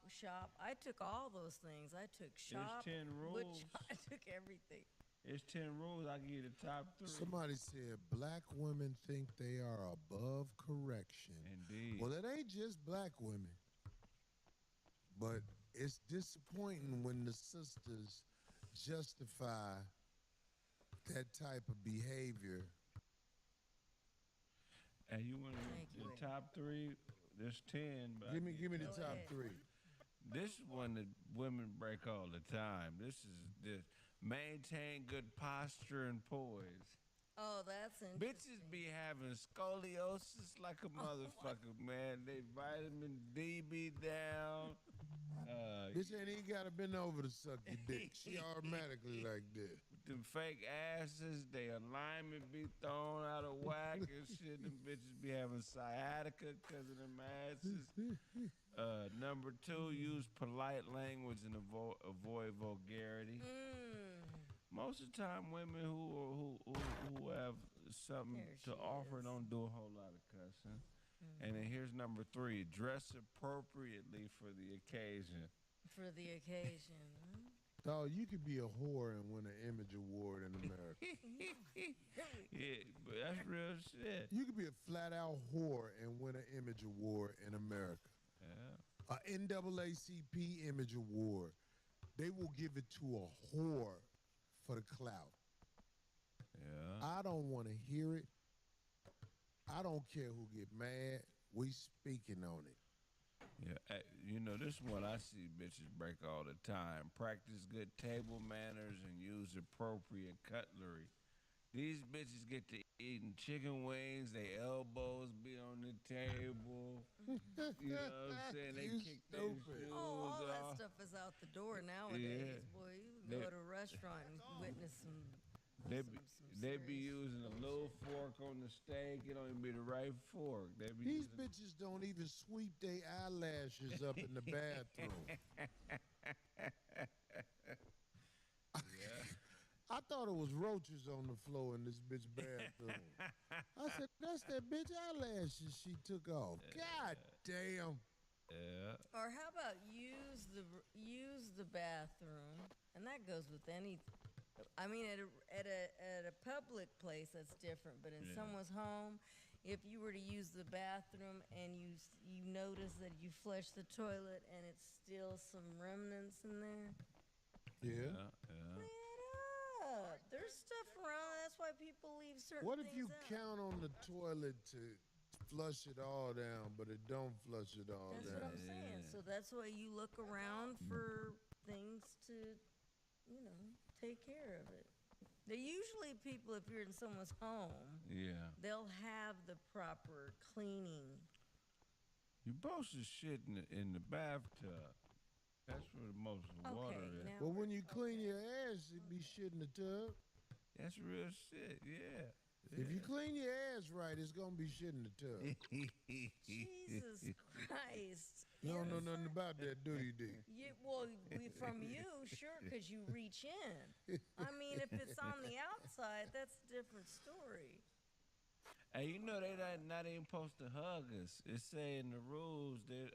I took all those things. I took shop, There's 10 wood rules. shop. I took everything. It's 10 rules. I give you the top 3. Somebody said black women think they are above correction. Indeed. Well, it ain't just black women, but it's disappointing when the sisters justify that type of behavior. And you want the top 3? There's 10. But Give me the Go top ahead. 3. This is one that women break all the time. This is this maintain good posture and poise. Oh, that's interesting. Bitches be having scoliosis like a motherfucker, man. They vitamin D be down. Bitch ain't even gotta bend over to suck your dick. She automatically like this. Them fake asses, they alignment be thrown out of whack and shit. Them bitches be having sciatica because of them asses. Number 2, use polite language and avoid vulgarity. Most of the time, women who have something to offer don't do a whole lot of cussing. And then here's number 3, dress appropriately for the occasion. For the occasion. Dog, you could be a whore and win an Image Award in America. Yeah, but that's real shit. You could be a flat-out whore and win an Image Award in America. Yeah. A NAACP Image Award. They will give it to a whore for the clout. Yeah. I don't want to hear it. I don't care who get mad. We speaking on it. Yeah, you know, this one I see bitches break all the time. Practice good table manners and use appropriate cutlery. These bitches get to eating chicken wings, their elbows be on the table. You know what I'm saying? They You kick their stupid. shoes All that off. stuff is out the door nowadays. Yeah. Boy, you can go to a restaurant and witness some. They be using a little fork on the steak. It don't even be the right fork. They be These using bitches don't even sweep their eyelashes up in the bathroom. I thought it was roaches on the floor in this bitch bathroom. I said, that's that bitch eyelashes she took off. God damn. Yeah. Or how about use the bathroom, and that goes with any. I mean, at a public place that's different, but in someone's home, if you were to use the bathroom and you notice that you flush the toilet and it's still some remnants in there, Yeah. clean it up. There's stuff around. That's why people leave certain. What if things you out. count on the toilet to flush it all down, but it don't flush it all That's down? what I'm saying. So that's why you look around for things to, take care of it. They're usually people, if you're in someone's home, they'll have the proper cleaning. You supposed to shit in the bathtub. That's where the most of the water is. now Well, when we're- you clean your ass, it be shit in the tub. That's real shit, yeah. If you clean your ass right, it's gonna be shit in the tub. Jesus Christ. You don't know Yes. nothing about that, do you, D? From you, sure, because you reach in. I mean, if it's on the outside, that's a different story. And you know they not even supposed to hug us. It say in the rules they're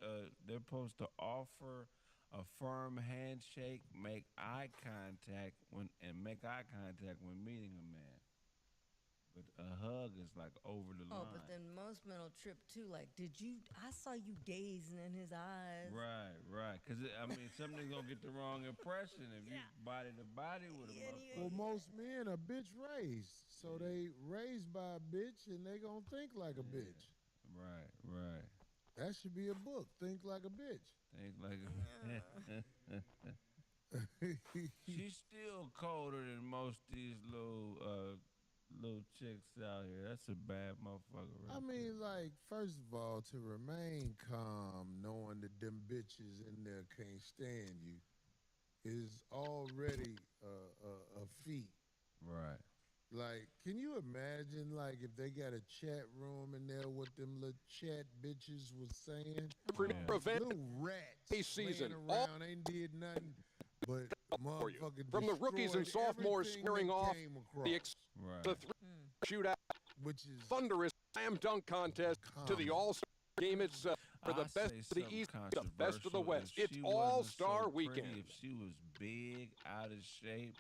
supposed to offer a firm handshake, make eye contact when meeting a man. But a hug is like over the line. Oh, but then most men will trip too. Like, I saw you gazing in his eyes. Right. Because, somebody's going to get the wrong impression if you body to body with a motherfucker. Well, most men are bitch raised, so they raised by a bitch and they gonna think like a bitch. Right. That should be a book. Think like a bitch. Think like She's still colder than most of these little chicks out here. That's a bad motherfucker. Right I mean, like, first of all, to remain calm, knowing that them bitches in there can't stand you, is already a feat. Right. Like, can you imagine, like, if they got a chat room in there, what them little chat bitches was saying? Prevent Little rats a season. laying around, ain't did nothing, but For you. motherfucking From the rookies and destroyed sophomores everything squaring they off came the across, shootout, which is thunderous slam dunk contest to the common. All-Star game itself. For the I best say of the something East, the best of the controversial. West. If It's she All-Star wasn't so pretty, Weekend. if she was big, out of shape,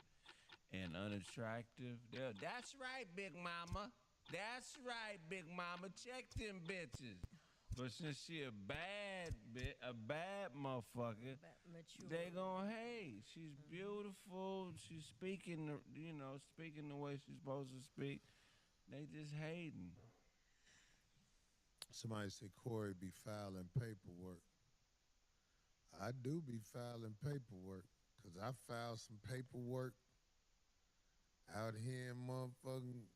and unattractive, that's right, Big Mama. That's right, Big Mama. Check them bitches. But since she a bad motherfucker, Mature. they gon' hate. She's beautiful. She's speaking, speaking the way she's supposed to speak. They just hating. Somebody said Corey be filing paperwork. I do be filing paperwork because I filed some paperwork out here in motherfucking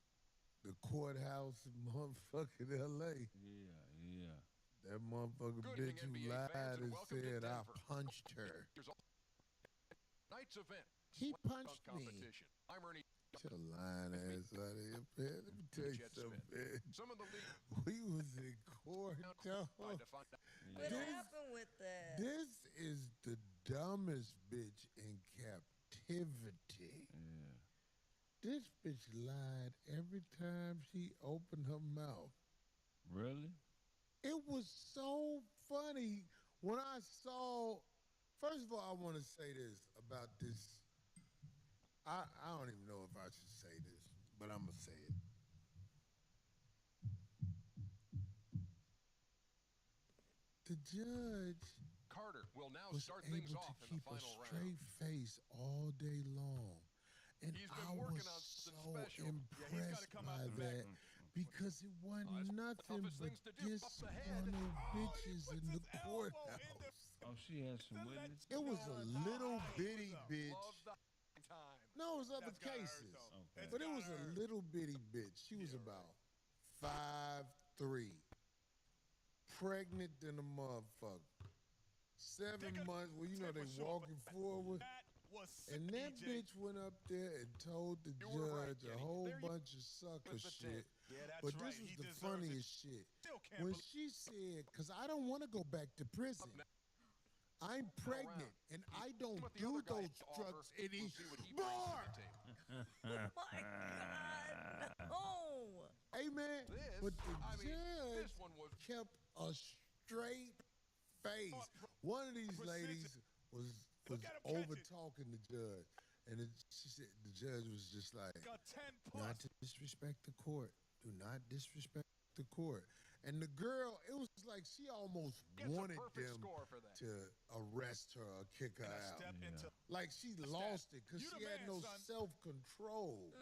the courthouse in motherfucking L.A. Yeah. That motherfucking Good bitch evening, who NBA lied fans, and and welcome to said I Denver. punched her. Tonight's event. He Slam punched dunk me. competition. I'm Ernie. Get a lying ass out of here, man. Let me tell you Jet something, Smith. man. Some of the league We was in court, dog. tried to find out. What This- happened with that? This is the dumbest bitch in captivity. Yeah. This bitch lied every time she opened her mouth. Really? It was so funny when I saw. First of all, I want to say this about this. I don't even know if I should say this, but I'm gonna say it. The judge Carter will now was start able things to off in the keep a final round. straight face all day long. And He's I been working was on something so special. impressed come out by the back. that because it wasn't that's one of the nothing toughest but things to do, this up the head. one of Oh, bitches he in puts the his elbow in courthouse. Oh, she had some witness? It was a little bitty Love bitch. Love the time. No, it was other That's gotta hurt, cases. though. Okay. It's But it was gotta a hurt. little bitty bitch. She was about 5'3", pregnant than a motherfucker. 7 Take a months. Well, you know tape they for sure, walking forward. That was sick, And that DJ. bitch went up there and told the You were right, judge a Kenny. whole There you- bunch of sucker with the shit. Yeah, that's But right. this was He the deserves funniest shit. Still can't When believe she said, because I don't want to go back to prison. I'm pregnant and I don't What the do other guy those has to offer, drugs we'll see what he brings to anymore. the table. Oh my God, no! Hey, man. This, But the I mean, judge this one was kept a straight face. One of these ladies was Look at him catch over it. talking the judge. And she said, the judge was just like, a 10 not plus. to disrespect the court. Do not disrespect the court. And the girl, it was like she almost gets a wanted perfect them score for that. to arrest her or kick her And a out. step into Like she lost it because You she the had man, no son. self-control.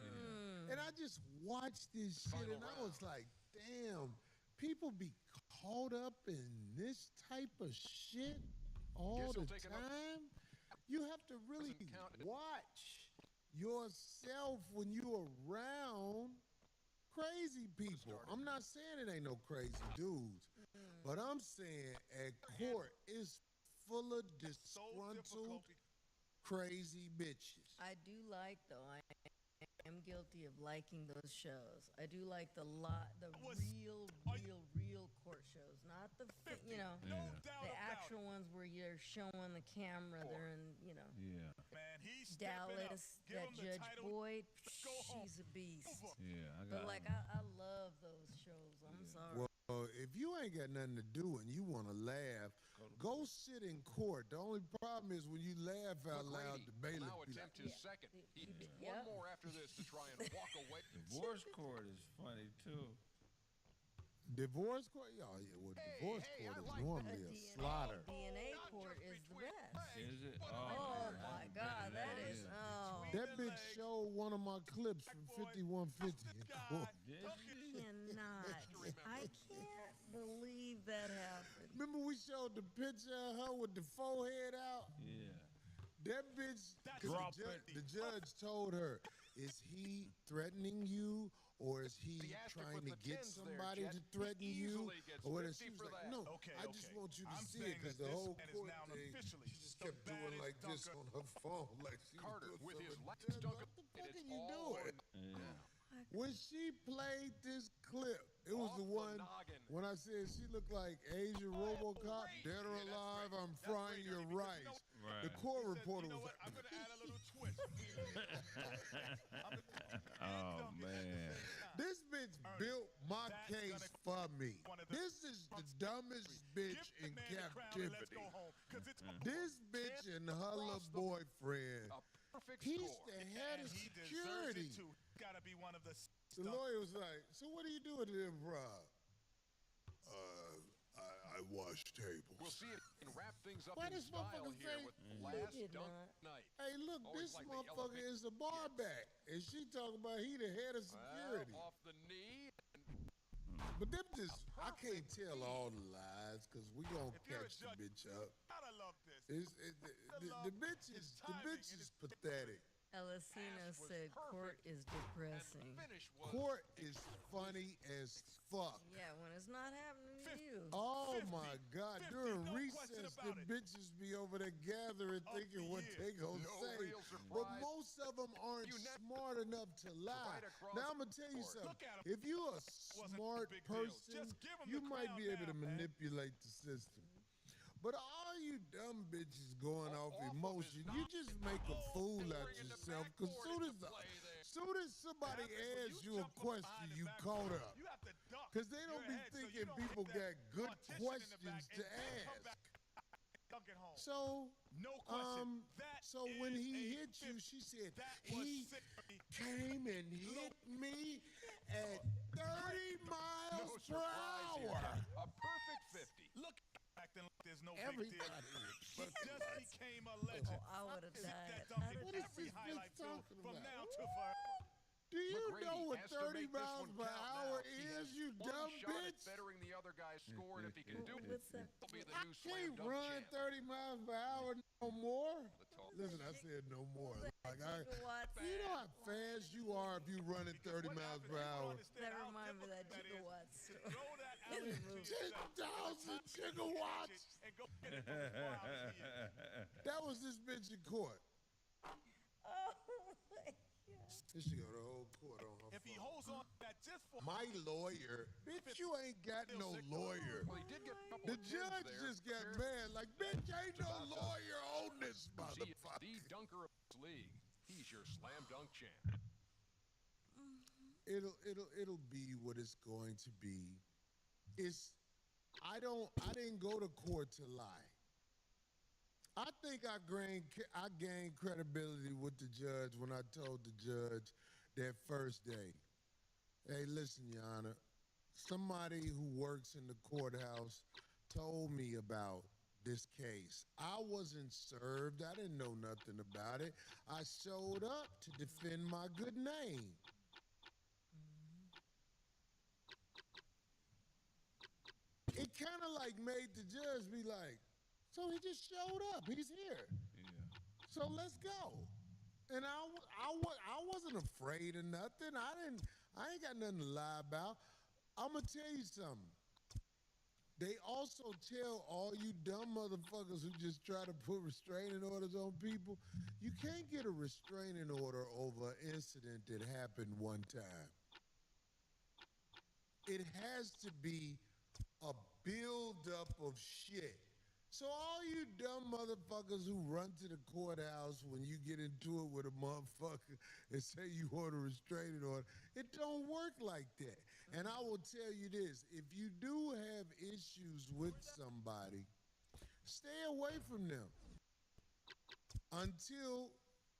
And I just watched this shit Final and I was like, damn, people be caught up in this type of shit all Guess the he'll take another- time. You have to really Doesn't count. watch yourself when you around crazy people. I'm not saying it ain't no crazy dudes, but I'm saying at court it's full of so disgruntled, difficult. crazy bitches. I do like though. I am guilty of liking those shows. I do like the Was- real court shows, not the No Yeah. doubt the about actual ones where you're showing the camera. They're in Yeah. it. Man, he's stepping up. Dallas. Give That him the Judge title. Boyd, Go home. she's a beast. Yeah. I But got like I love those shows. I'm sorry. Well, if you ain't got nothing to do and you want to laugh, go sit in court. The only problem is when you laugh out loud, the McGrady bailiff will now be like, attempt his Yeah. second. He Yep. needs one more after this to try and walk away. divorce court is funny too. divorce court? Oh, yeah, well, divorce hey, court I is like normally a slaughter. DNA court is the best. Is it? Oh my God, that is. Oh, That bitch showed one of my clips from 5150 in court. Did she? cannot. I can't believe that happened. Remember we showed the picture of her with the forehead out? Yeah. That bitch, 'cause Drop the judge told her, is he threatening you or is he The asterisk trying with to the get tens there, somebody Jet. to threaten He you? easily gets Or whether 50 she was for like, that. no, Okay, I just okay. want you to I'm see it saying because that the this whole man is court now thing, officially she just the kept doing baddest like this dunker. on her phone. Like she Carter was with doing his something. last Judge, dunk what of the it, fuck it's are you all doing? Yeah. When she played this clip, it was Off the the one noggin. when I said she looked like Asian RoboCop, dead or alive, I'm frying your rice. Right. The court He said, reporter you know was what? like, I'm gonna add a little twist. Oh man. this bitch built my That's case gonna- for me. one of the This is the dumbest bitch in captivity. This bitch and her little boyfriend. He's the head of security. Gotta be one of the. The lawyer was like, so what do you do at the improv? I wash tables. We'll see if we can wrap things up Why in this style motherfucker here say- with He last did dunk not. night. Hey, look, Always this like the motherfucker elevate- is the barback. And she talking about he the head of security. Well, off the knee. But them just, I can't tell all the lies because we gonna catch the bitch up. Gotta love this. The bitch is pathetic. Alessina said court is depressing. Finish was Court is funny as fuck. Yeah, when it's not happening to you. Oh my God! 50, During no recess, question the about it. bitches be over there gathering, thinking what they gonna No say. real But surprise. most of them aren't You never- smart enough to lie. Right across Now I'm gonna tell you the board. something. Look at 'em. If you're a Wasn't smart the big deal. person, Just give 'em you the might crown be able to now, man. manipulate the system. But all you dumb bitches going off of his emotion, you just make a fool out bringing the yourself. Because backboard into play there. soon as somebody When asks you a jump up question, behind the you back caught board, up. You have to duck Because they don't your be head so you thinking don't people get got that good partition in the questions back to and then come ask. back, dunk it home. So, No question. That so when is he a hit you, 50. she said, That was he sick. came and hit me at 30 miles No per surprise here. hour. A perfect 50. Look, acting like there's no Everybody big deal. is He just became a legend. Oh, I would have Sit died. that I'd dunk have in What is every this bitch highlight film talking from about? now to forever. Do you McGrady know what has to 30 make this miles one per count hour now. He has is, you one dumb shot bitch? at bettering the other guy's score, and if he can do it, What's that? he'll be the I new slam can't dunk run champ. 30 miles per hour no more. The tall- Listen, I said no more. Like Gigawatts. you know how fast you are if you run at 30 miles per hour. That reminds me of that gigawatts story. Throw that out into 10,000 gigawatts. and go get it from as far out as he is. That was this bitch in court. Oh my God. This should go the whole court on her If he phone. holds on to that just for My lawyer, bitch, you ain't got no lawyer. Well, he did get a couple The of tens judge there. just got mad, like, bitch, ain't no lawyer on this She is motherfucker. the dunker of this league. He's your slam dunk champ. It'll be what it's going to be. I didn't go to court to lie. I think I gained credibility with the judge when I told the judge that first day, hey, listen, Your Honor, somebody who works in the courthouse told me about this case. I wasn't served. I didn't know nothing about it. I showed up to defend my good name. It kind of like made the judge be like, so he just showed up. He's here. Yeah. So let's go. And I wasn't afraid of nothing. I ain't got nothing to lie about. I'm going to tell you something. They also tell all you dumb motherfuckers who just try to put restraining orders on people, you can't get a restraining order over an incident that happened one time. It has to be a buildup of shit. So all you dumb motherfuckers who run to the courthouse when you get into it with a motherfucker and say you want a restraining order, it don't work like that. And I will tell you this, if you do have issues with somebody, stay away from them until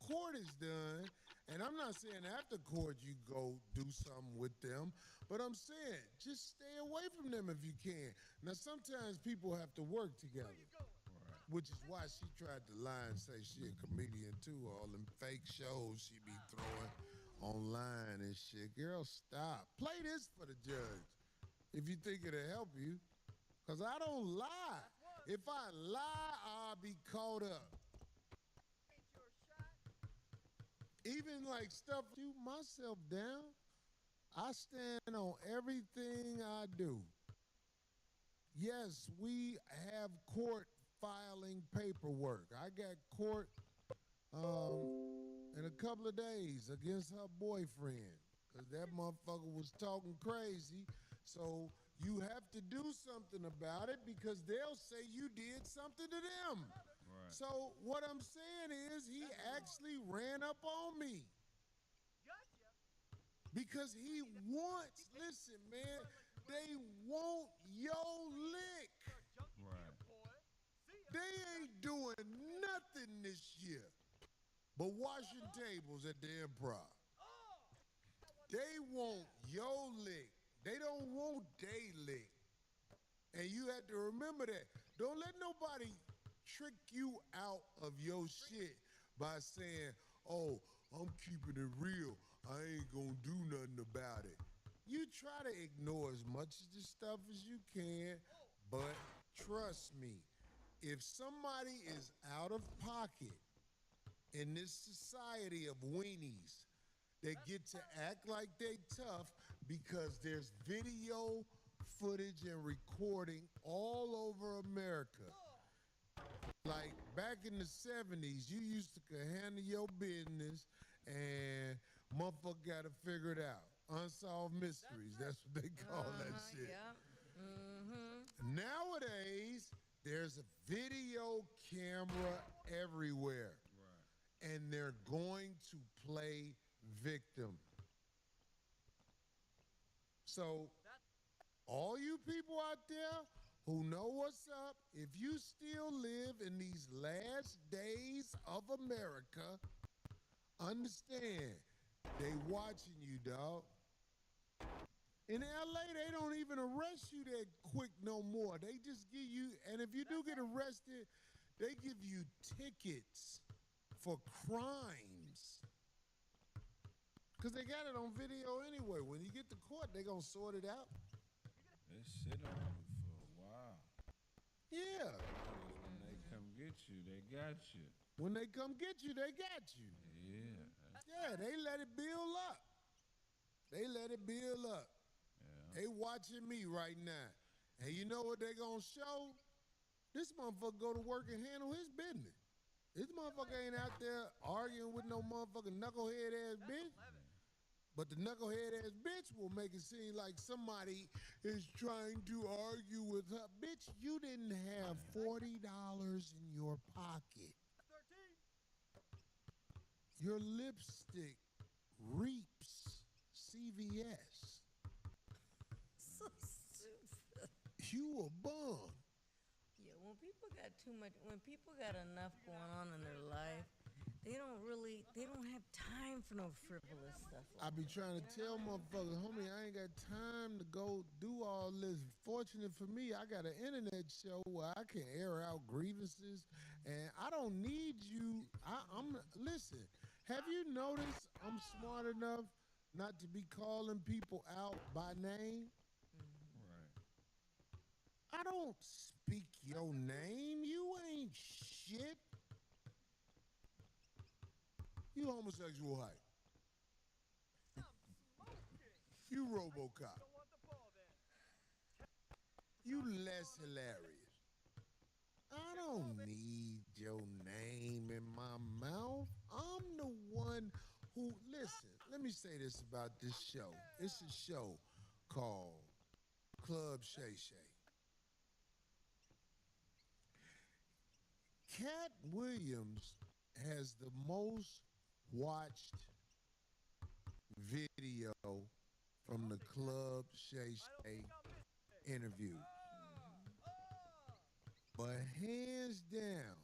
court is done. And I'm not saying after court you go do something with them, but I'm saying just stay away from them if you can. Now, sometimes people have to work together, which is why she tried to lie and say she a comedian too, all them fake shows she be throwing online and shit. Girl, stop. Play this for the judge if you think it'll help you, because I don't lie. If I lie, I'll be caught up. Even like stuff, shoot myself down, I stand on everything I do. Yes, we have court filing paperwork. I got court in a couple of days against her boyfriend because that motherfucker was talking crazy. So you have to do something about it because they'll say you did something to them. Right. So what I'm saying is he actually ran up on me. Because he wants, listen, man, they want your washing tables at the improv. They want your lick. They don't want they lick. And you have to remember that. Don't let nobody trick you out of your shit by saying, oh, I'm keeping it real. I ain't gonna do nothing about it. You try to ignore as much of the stuff as you can, but trust me, if somebody is out of pocket in this society of weenies, they get to act like they tough because there's video footage and recording all over America. Like back in the 70s, you used to handle your business and motherfucker got to figure it out. Unsolved mysteries, that's what they call that shit. Yeah. Mm-hmm. Nowadays, there's a video camera everywhere. Right. And they're going to play victim. So, all you people out there who know what's up, if you still live in these last days of America, understand they watching you, dog. In LA, they don't even arrest you that quick no more. They just give you, and if you do get arrested, they give you tickets for crimes. Because they got it on video anyway. When you get to court, they going to sort it out. They sit on you for a while. Yeah. When they come get you, they got you. When they come get you, they got you. Yeah. Yeah, they let it build up. They let it build up. Yeah. They watching me right now. And you know what they going to show? This motherfucker go to work and handle his business. This motherfucker ain't out there arguing with no motherfucking knucklehead ass bitch. But the knucklehead ass bitch will make it seem like somebody is trying to argue with her. Bitch, you didn't have $40 in your pocket. Your lipstick reaps CVS. So stupid. You a bum. Yeah, when people got too much, when people got enough going on in their life, they don't have time for no frivolous stuff. I be trying to tell motherfuckers, homie, I ain't got time to go do all this. Fortunate for me, I got an internet show where I can air out grievances, and I don't need you. Listen, have you noticed I'm smart enough not to be calling people out by name? Right. I don't speak your name. You ain't shit. You homosexual hype. You RoboCop. You less hilarious. I don't need your name in my mouth. I'm the one who, listen, let me say this about this show. It's a show called Club Shay Shay. Cat Williams has the most watched video from the Club Shay Shay interview. But hands down,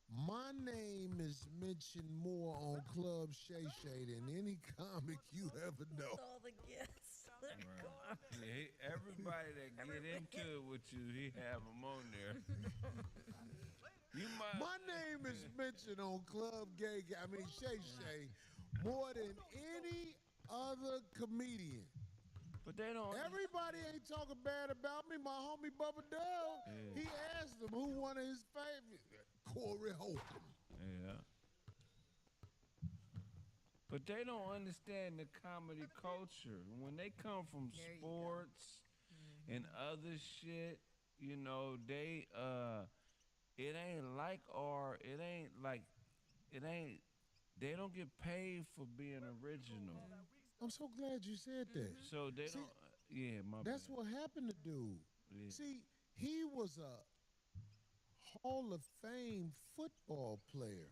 my name is mentioned more on Club Shay Shay than any comic you ever know. All the guests. Right. Yeah, everybody that get into it with you, he have them on there. My name is mentioned on Shay Shay more than any other comedian. But they don't. Everybody ain't talking bad about me. My homie Bubba Dub, he asked him who one of his favorites. Corey Holcomb. Yeah. But they don't understand the comedy culture. When they come from sports and other shit, you know, they they don't get paid for being original. I'm so glad you said that. So they don't. Yeah, That's what happened to dude. Yeah. See, he was a Hall of Fame football player.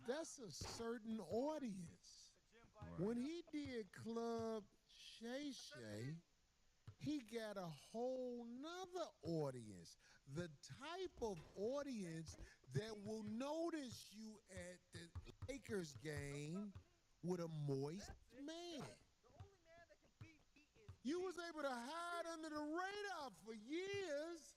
That's a certain audience. Right. When he did Club Shay Shay, he got a whole nother audience. the type of audience that will notice you at the Lakers game with a moist man. You was able to hide under the radar for years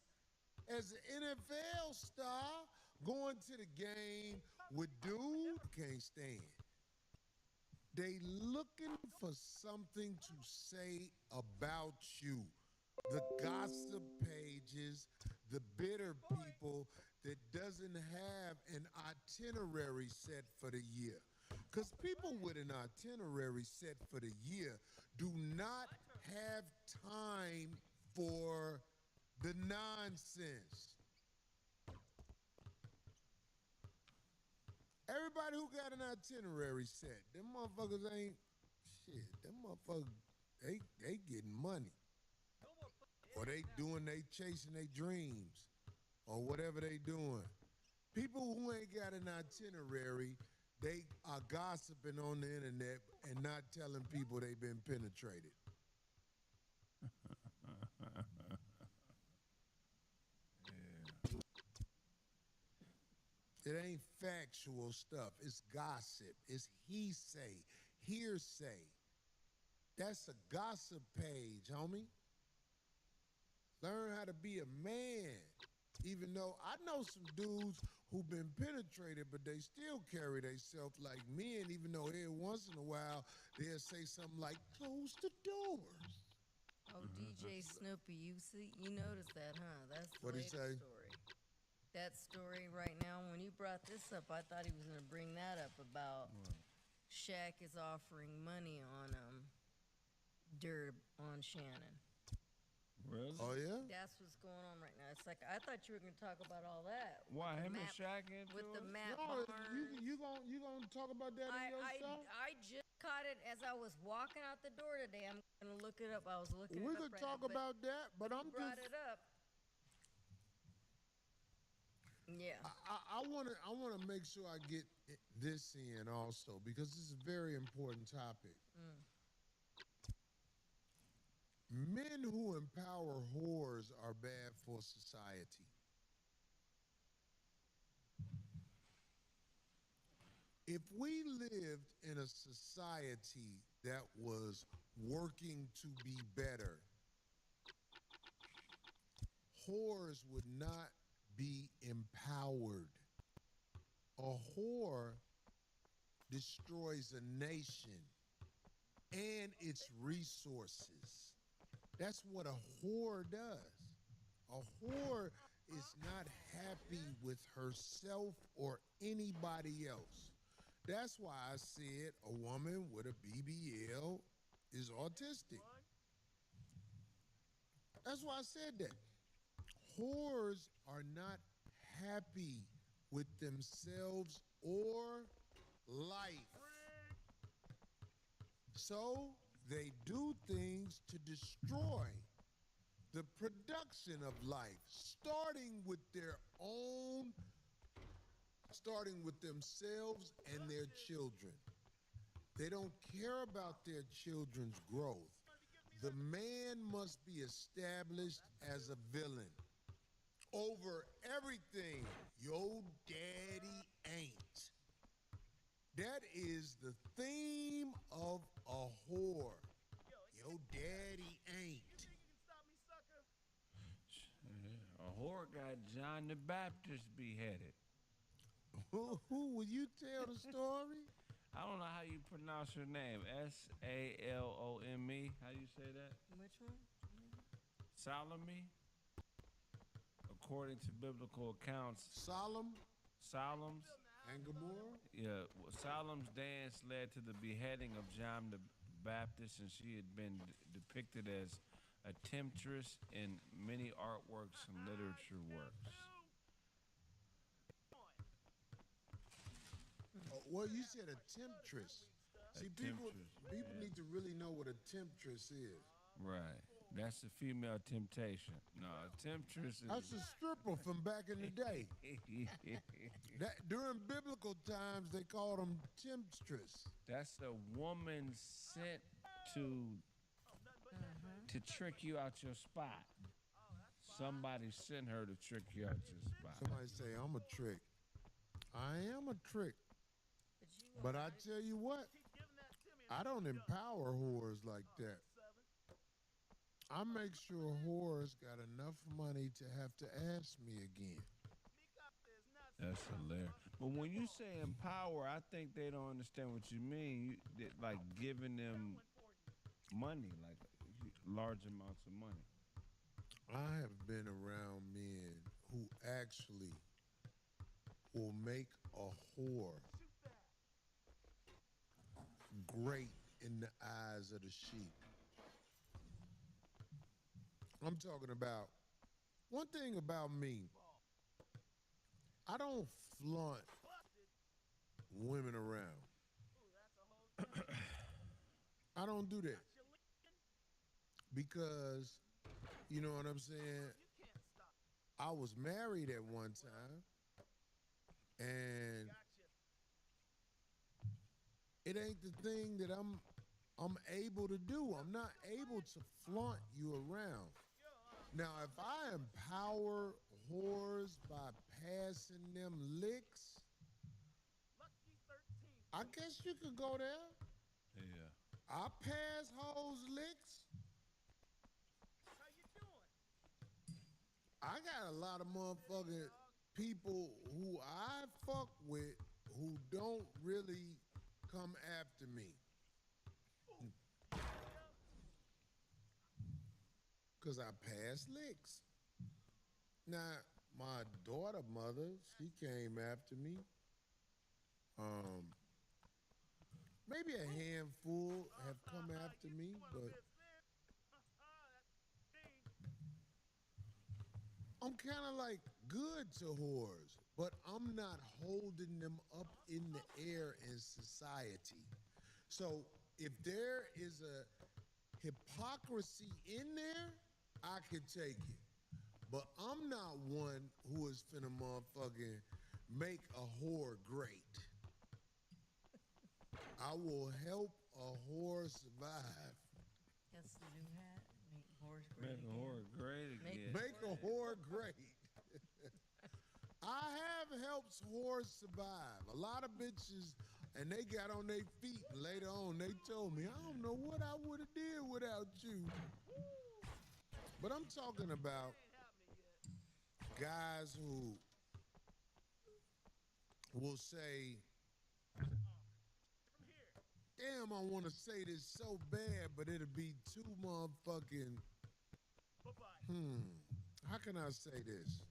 as an NFL star, going to the game with dude can't stand. They looking for something to say about you. The gossip pages, the bitter people that doesn't have an itinerary set for the year. Because people with an itinerary set for the year do not have time for the nonsense. Everybody who got an itinerary set, them motherfuckers ain't shit. Them motherfuckers, they getting money. Or they chasing their dreams. Or whatever they doing. People who ain't got an itinerary, they are gossiping on the internet and not telling people they've been penetrated. It ain't factual stuff. It's gossip. It's he say, hearsay. That's a gossip page, homie. Learn how to be a man. Even though I know some dudes who've been penetrated, but they still carry themselves like men, even though every once in a while they'll say something like, close the doors. Oh, DJ Snoopy, you noticed that, huh? That's the What'd he latest say? story. That story right now, when you brought this up, I thought he was going to bring that up about Shaq is offering money on dirt on Shannon. Really? Oh, yeah? That's what's going on right now. It's like, I thought you were going to talk about all that. Why, with the him and map- Shaq into With the it? map No, barns. you gonna talk about that in your stuff? I just caught it as I was walking out the door today. I'm going to look it up. I was looking We it up could right talk now, about that, but I'm brought just it up. Yeah. I wanna make sure I get this in also because this is a very important topic. Men who empower whores are bad for society. If we lived in a society that was working to be better, whores would not be empowered. A whore destroys a nation and its resources. That's what a whore does. A whore is not happy with herself or anybody else. That's why I said a woman with a BBL is autistic. That's why I said that. Whores are not happy with themselves or life. So they do things to destroy the production of life, starting with themselves and their children. They don't care about their children's growth. The man must be established as a villain over everything. Yo daddy ain't. That is the theme of a whore. Yo daddy ain't. A whore got John the Baptist beheaded. Who will you tell the story? I don't know how you pronounce her name. Salome. How you say that? Which one? Salome. According to biblical accounts, Solemn Solomon's. and Gomorrah? Yeah, well, Solomon's dance led to the beheading of John the Baptist, and she had been depicted as a temptress in many artworks and literature works. Well, you said a temptress. See, people temptress, need to really know what a temptress is. Right. That's a female temptation. No, a temptress is. That's a stripper from back in the day. During biblical times, they called them temptress. That's a woman sent to trick you out your spot. Somebody sent her to trick you out your spot. Somebody say I'm a trick. I am a trick. But you But are. I tell you what, I don't empower whores like that. I make sure whores got enough money to have to ask me again. That's hilarious. But when you say empower, I think they don't understand what you mean. Like giving them money, like large amounts of money. I have been around men who actually will make a whore great in the eyes of the sheep. I'm talking about one thing about me. I don't flaunt women around. I don't do that because you know what I'm saying. I was married at one time, and it ain't the thing that I'm able to do. I'm not able to flaunt you around. Now, if I empower whores by passing them licks, I guess you could go there. Yeah. I pass hoes licks. I got a lot of motherfucking people who I fuck with who don't really come after me. Because I pass licks. Now, my daughter mother, she came after me. Maybe a handful have come after me, but I'm kind of like good to whores, but I'm not holding them up in the air in society. So if there is a hypocrisy in there, I could take it. But I'm not one who is finna motherfucking make a whore great. I will help a whore survive. That's the new hat. Make horse great. Make a whore great again. Make a whore great. I have helped whores survive. A lot of bitches, and they got on their feet. And later on, they told me, I don't know what I would have did without you. But I'm talking about guys who will say, damn, I want to say this so bad, but it'll be too motherfucking, how can I say this?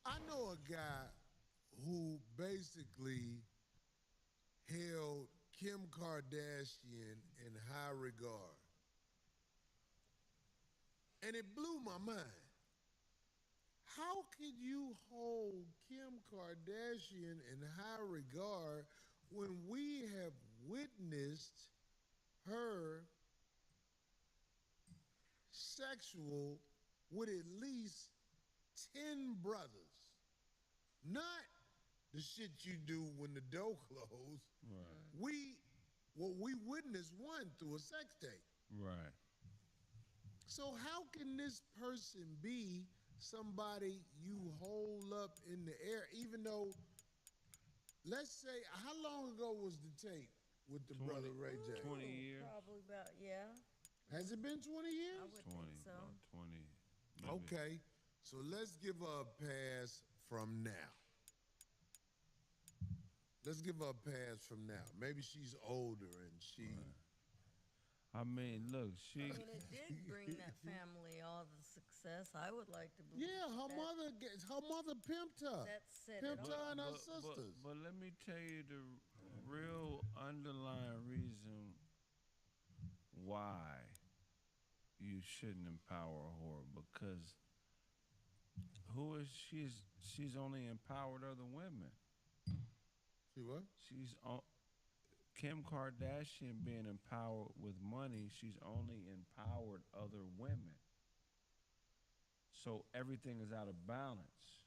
I know a guy who basically held Kim Kardashian in high regard. And it blew my mind. How could you hold Kim Kardashian in high regard when we have witnessed her sexual with at least 10 brothers? Not the shit you do when the door closed. Right. We witnessed one through a sex tape. Right. So how can this person be somebody you hold up in the air, even though, let's say, how long ago was the tape with the brother Ray J? 20 years. Probably about, yeah. Has it been 20 years? I would 20, think so. about 20. Maybe. Okay, so let's give her a pass from now. Let's give her a pass from now. Maybe she's older and she. I mean, look, she. I mean, it did bring that family all the success. I would like to believe. Yeah, her mother pimped her. That set it Pimped her off. and her sisters. But let me tell you the real underlying reason why you shouldn't empower a whore, because she's only empowered other women. She what? Kim Kardashian being empowered with money, she's only empowered other women. So everything is out of balance.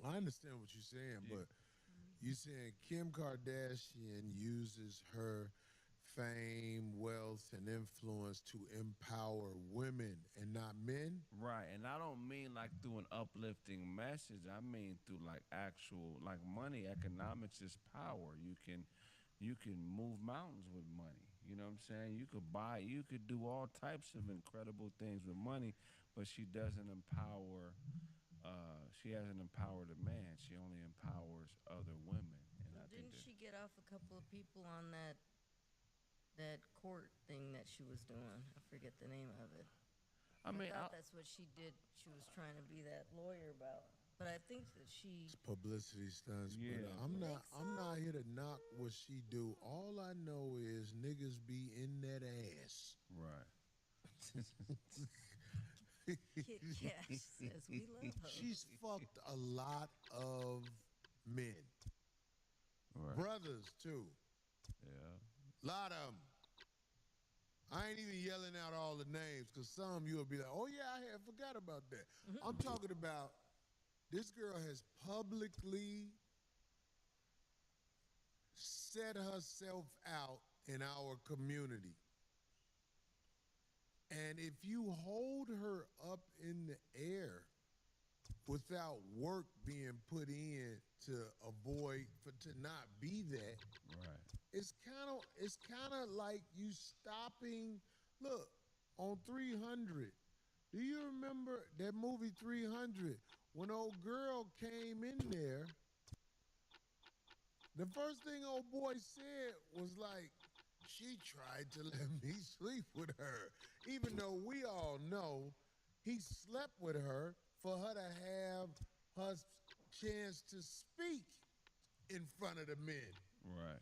I understand what you're saying, but you're saying Kim Kardashian uses her fame, wealth, and influence to empower women and not men. Right, and I don't mean like through an uplifting message. I mean through like actual like money. Economics is power. You can move mountains with money. You know what I'm saying? You could do all types of incredible things with money, but she hasn't empowered a man. She only empowers other women. And Well, I think didn't that she get off a couple of people on that court thing that she was doing? I forget the name of it. I mean, thought that's what she did. She was trying to be that lawyer about. But I think that she. It's publicity stunts. But Yeah. I'm not here to knock what she do. All I know is niggas be in that ass. right. Kit Kat says we love her. She's fucked a lot of men, Right. brothers too. Yeah. Lot of them. I ain't even yelling out all the names because some you'll be like, oh yeah, I had forgot about that. I'm talking about this girl has publicly set herself out in our community. And if you hold her up in the air without work being put in to to not be that, Right. it's kind of like you stopping. Look, on 300. Do you remember that movie 300? When old girl came in there, the first thing old boy said was like, she tried to let me sleep with her. Even though we all know he slept with her for her to have her chance to speak in front of the men. Right.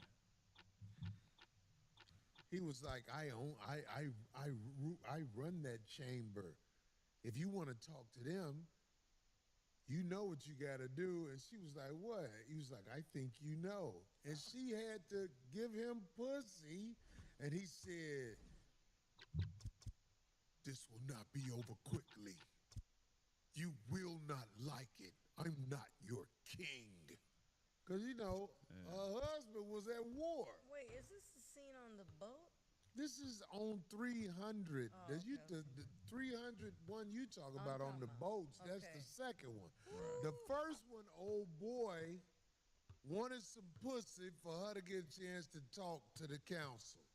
He was like, I run that chamber. If you want to talk to them, you know what you got to do. And she was like, what? He was like, I think you know. And she had to give him pussy. And he said, this will not be over quickly. You will not like it. I'm not your king. Because, her husband was at war. Wait, is this the scene on the boat? This is on 300. Oh, The 300 one you talk about on the boats, that's the second one. The first one, old boy wanted some pussy for her to get a chance to talk to the council.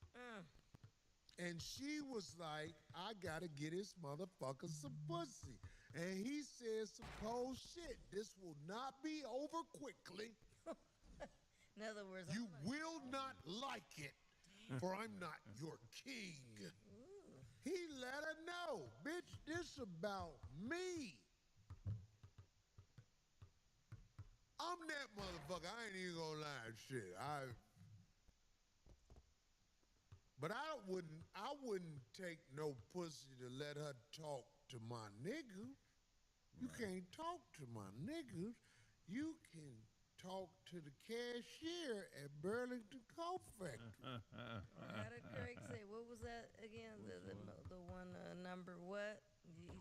And she was like, I got to get this motherfucker some pussy. And he said some cold shit. This will not be over quickly. In other words, You will not like it, for I'm not your king. He let her know, bitch, this about me. I'm that motherfucker. I ain't even gonna lie, shit. But I wouldn't take no pussy to let her talk to my nigga. You can't talk to my niggas. You can talk to the cashier at Burlington Coat Factory. How did Craig say? What was that again? The one number what?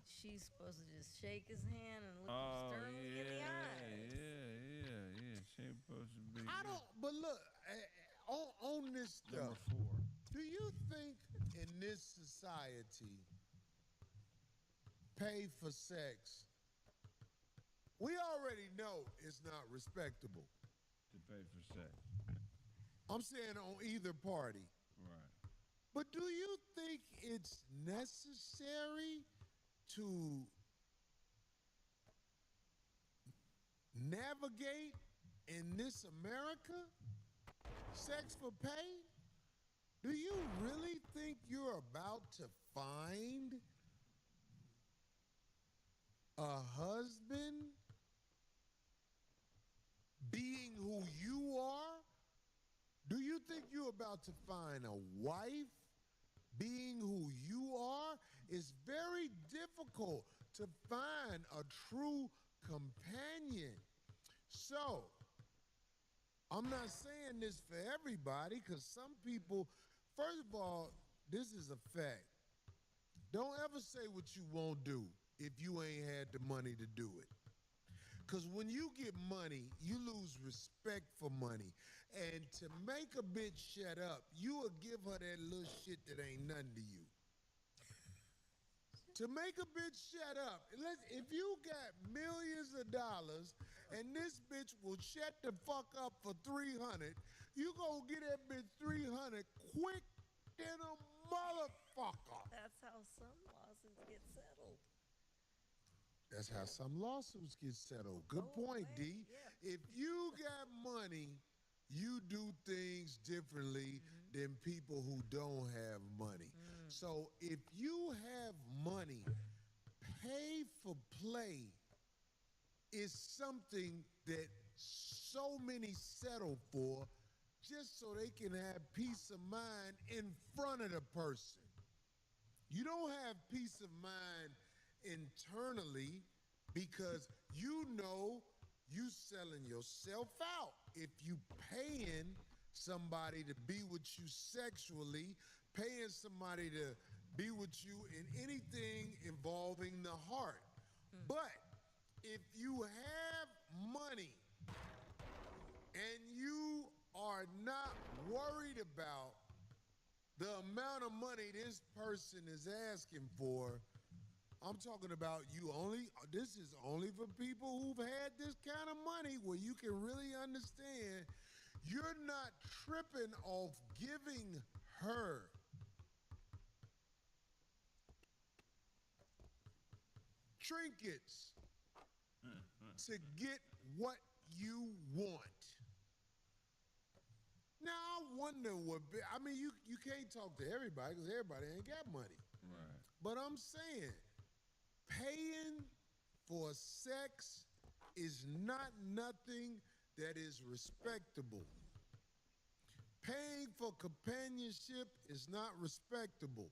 She's supposed to just shake his hand and look him sternly in the eyes. Yeah. She ain't supposed to be. I don't. But look, on this stuff. Number 4. Do you think in this society, pay for sex? We already know it's not respectable. To pay for sex. I'm saying on either party. Right. But do you think it's necessary to navigate in this America? Sex for pay? Do you really think you're about to find a husband being who you are? Do you think you're about to find a wife being who you are? It's very difficult to find a true companion. So, I'm not saying this for everybody because some people, first of all, this is a fact. Don't ever say what you won't do if you ain't had the money to do it. Because when you get money, you lose respect for money. And to make a bitch shut up, you will give her that little shit that ain't nothing to you. To make a bitch shut up, if you got millions of dollars and this bitch will shut the fuck up for 300, you gonna get that bitch 300 quick than a motherfucker. That's how some lawsuits get settled. That's how some lawsuits get settled. Good point, man, D. yeah. If you got money, you do things differently than people who don't have money. So if you have money, pay for play is something that so many settle for just so they can have peace of mind in front of the person. You don't have peace of mind internally because you know you selling yourself out. If you paying somebody to be with you sexually, paying somebody to be with you in anything involving the heart. But if you have money and you are not worried about the amount of money this person is asking for, I'm talking about this is only for people who've had this kind of money where you can really understand you're not tripping off giving her trinkets to get what you want. Now, I wonder you can't talk to everybody because everybody ain't got money. Right. But I'm saying, paying for sex is not nothing that is respectable. Paying for companionship is not respectable.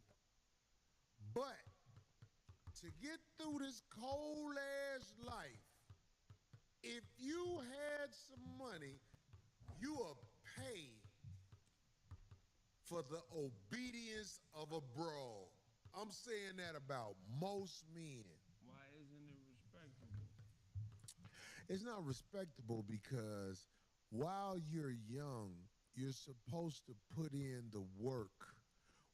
But to get through this cold ass life, if you had some money, you will pay for the obedience of a broad. I'm saying that about most men. Why isn't it respectable? It's not respectable because while you're young, you're supposed to put in the work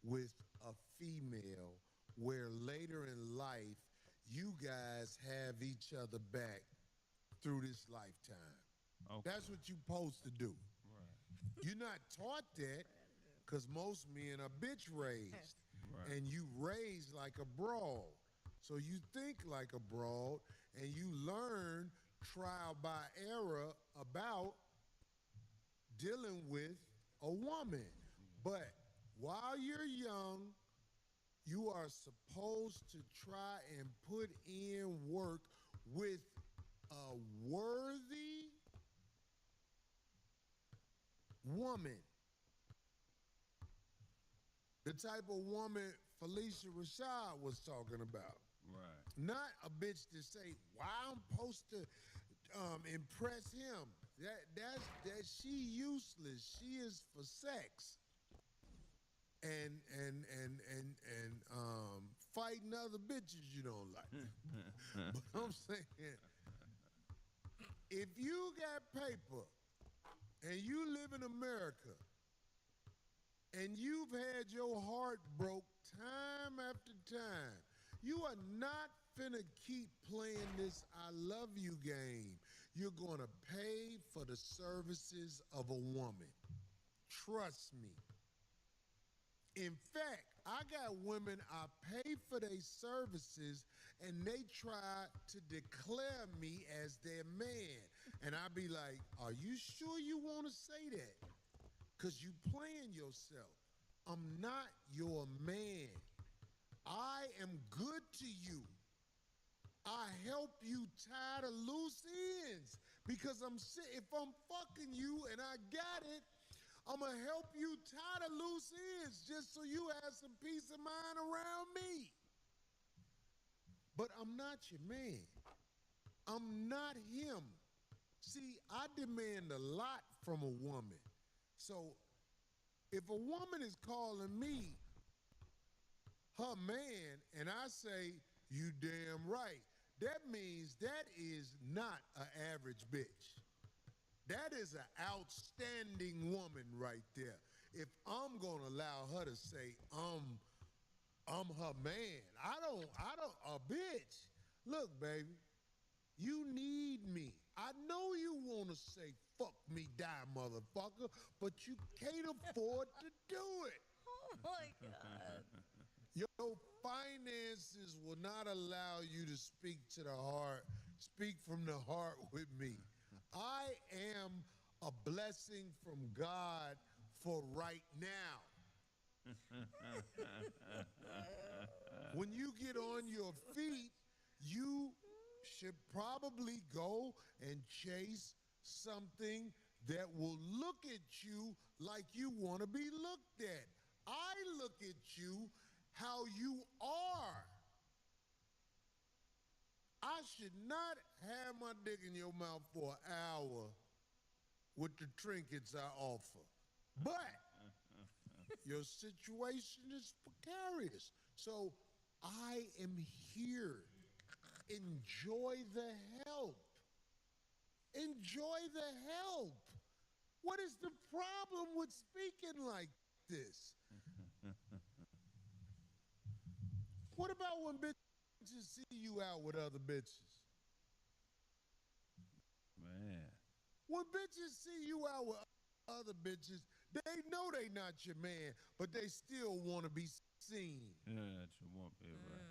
with a female where later in life, you guys have each other back through this lifetime. Okay. That's what you're supposed to do. Right. You're not taught that because most men are bitch raised. Right. And you raised like a broad. So you think like a broad and you learn trial by error about dealing with a woman. But while you're young, you are supposed to try and put in work with a worthy woman. The type of woman Felicia Rashad was talking about. Right. Not a bitch to say, why I'm supposed to impress him. That she useless. She is for sex. And fighting other bitches you don't like. But I'm saying, if you got paper and you live in America and you've had your heart broke time after time, you are not finna keep playing this I love you game. You're gonna pay for the services of a woman. Trust me. In fact, I got women I pay for their services and they try to declare me as their man. And I be like, are you sure you want to say that? Because you playing yourself. I'm not your man. I am good to you. I help you tie the loose ends because if I'm fucking you and I got it, I'm going to help you tie the loose ends just so you have some peace of mind around me. But I'm not your man. I'm not him. See, I demand a lot from a woman. So if a woman is calling me her man and I say, you damn right, that means that is not an average bitch. That is an outstanding woman right there. If I'm gonna allow her to say I'm her man, I don't a bitch. Look, baby, you need me. I know you wanna say fuck me, die, motherfucker, but you can't afford to do it. Oh my God. Your finances will not allow you to speak to the heart, speak from the heart with me. I am a blessing from God for right now. When you get on your feet, you should probably go and chase something that will look at you like you want to be looked at. I look at you how you are. I should not have my dick in your mouth for an hour with the trinkets I offer. But your situation is precarious. So I am here. Enjoy the help. Enjoy the help. What is the problem with speaking like this? What about when bitches see you out with other bitches? Man. When bitches see you out with other bitches, they know they not your man, but they still want to be seen. Yeah, that you won't be right.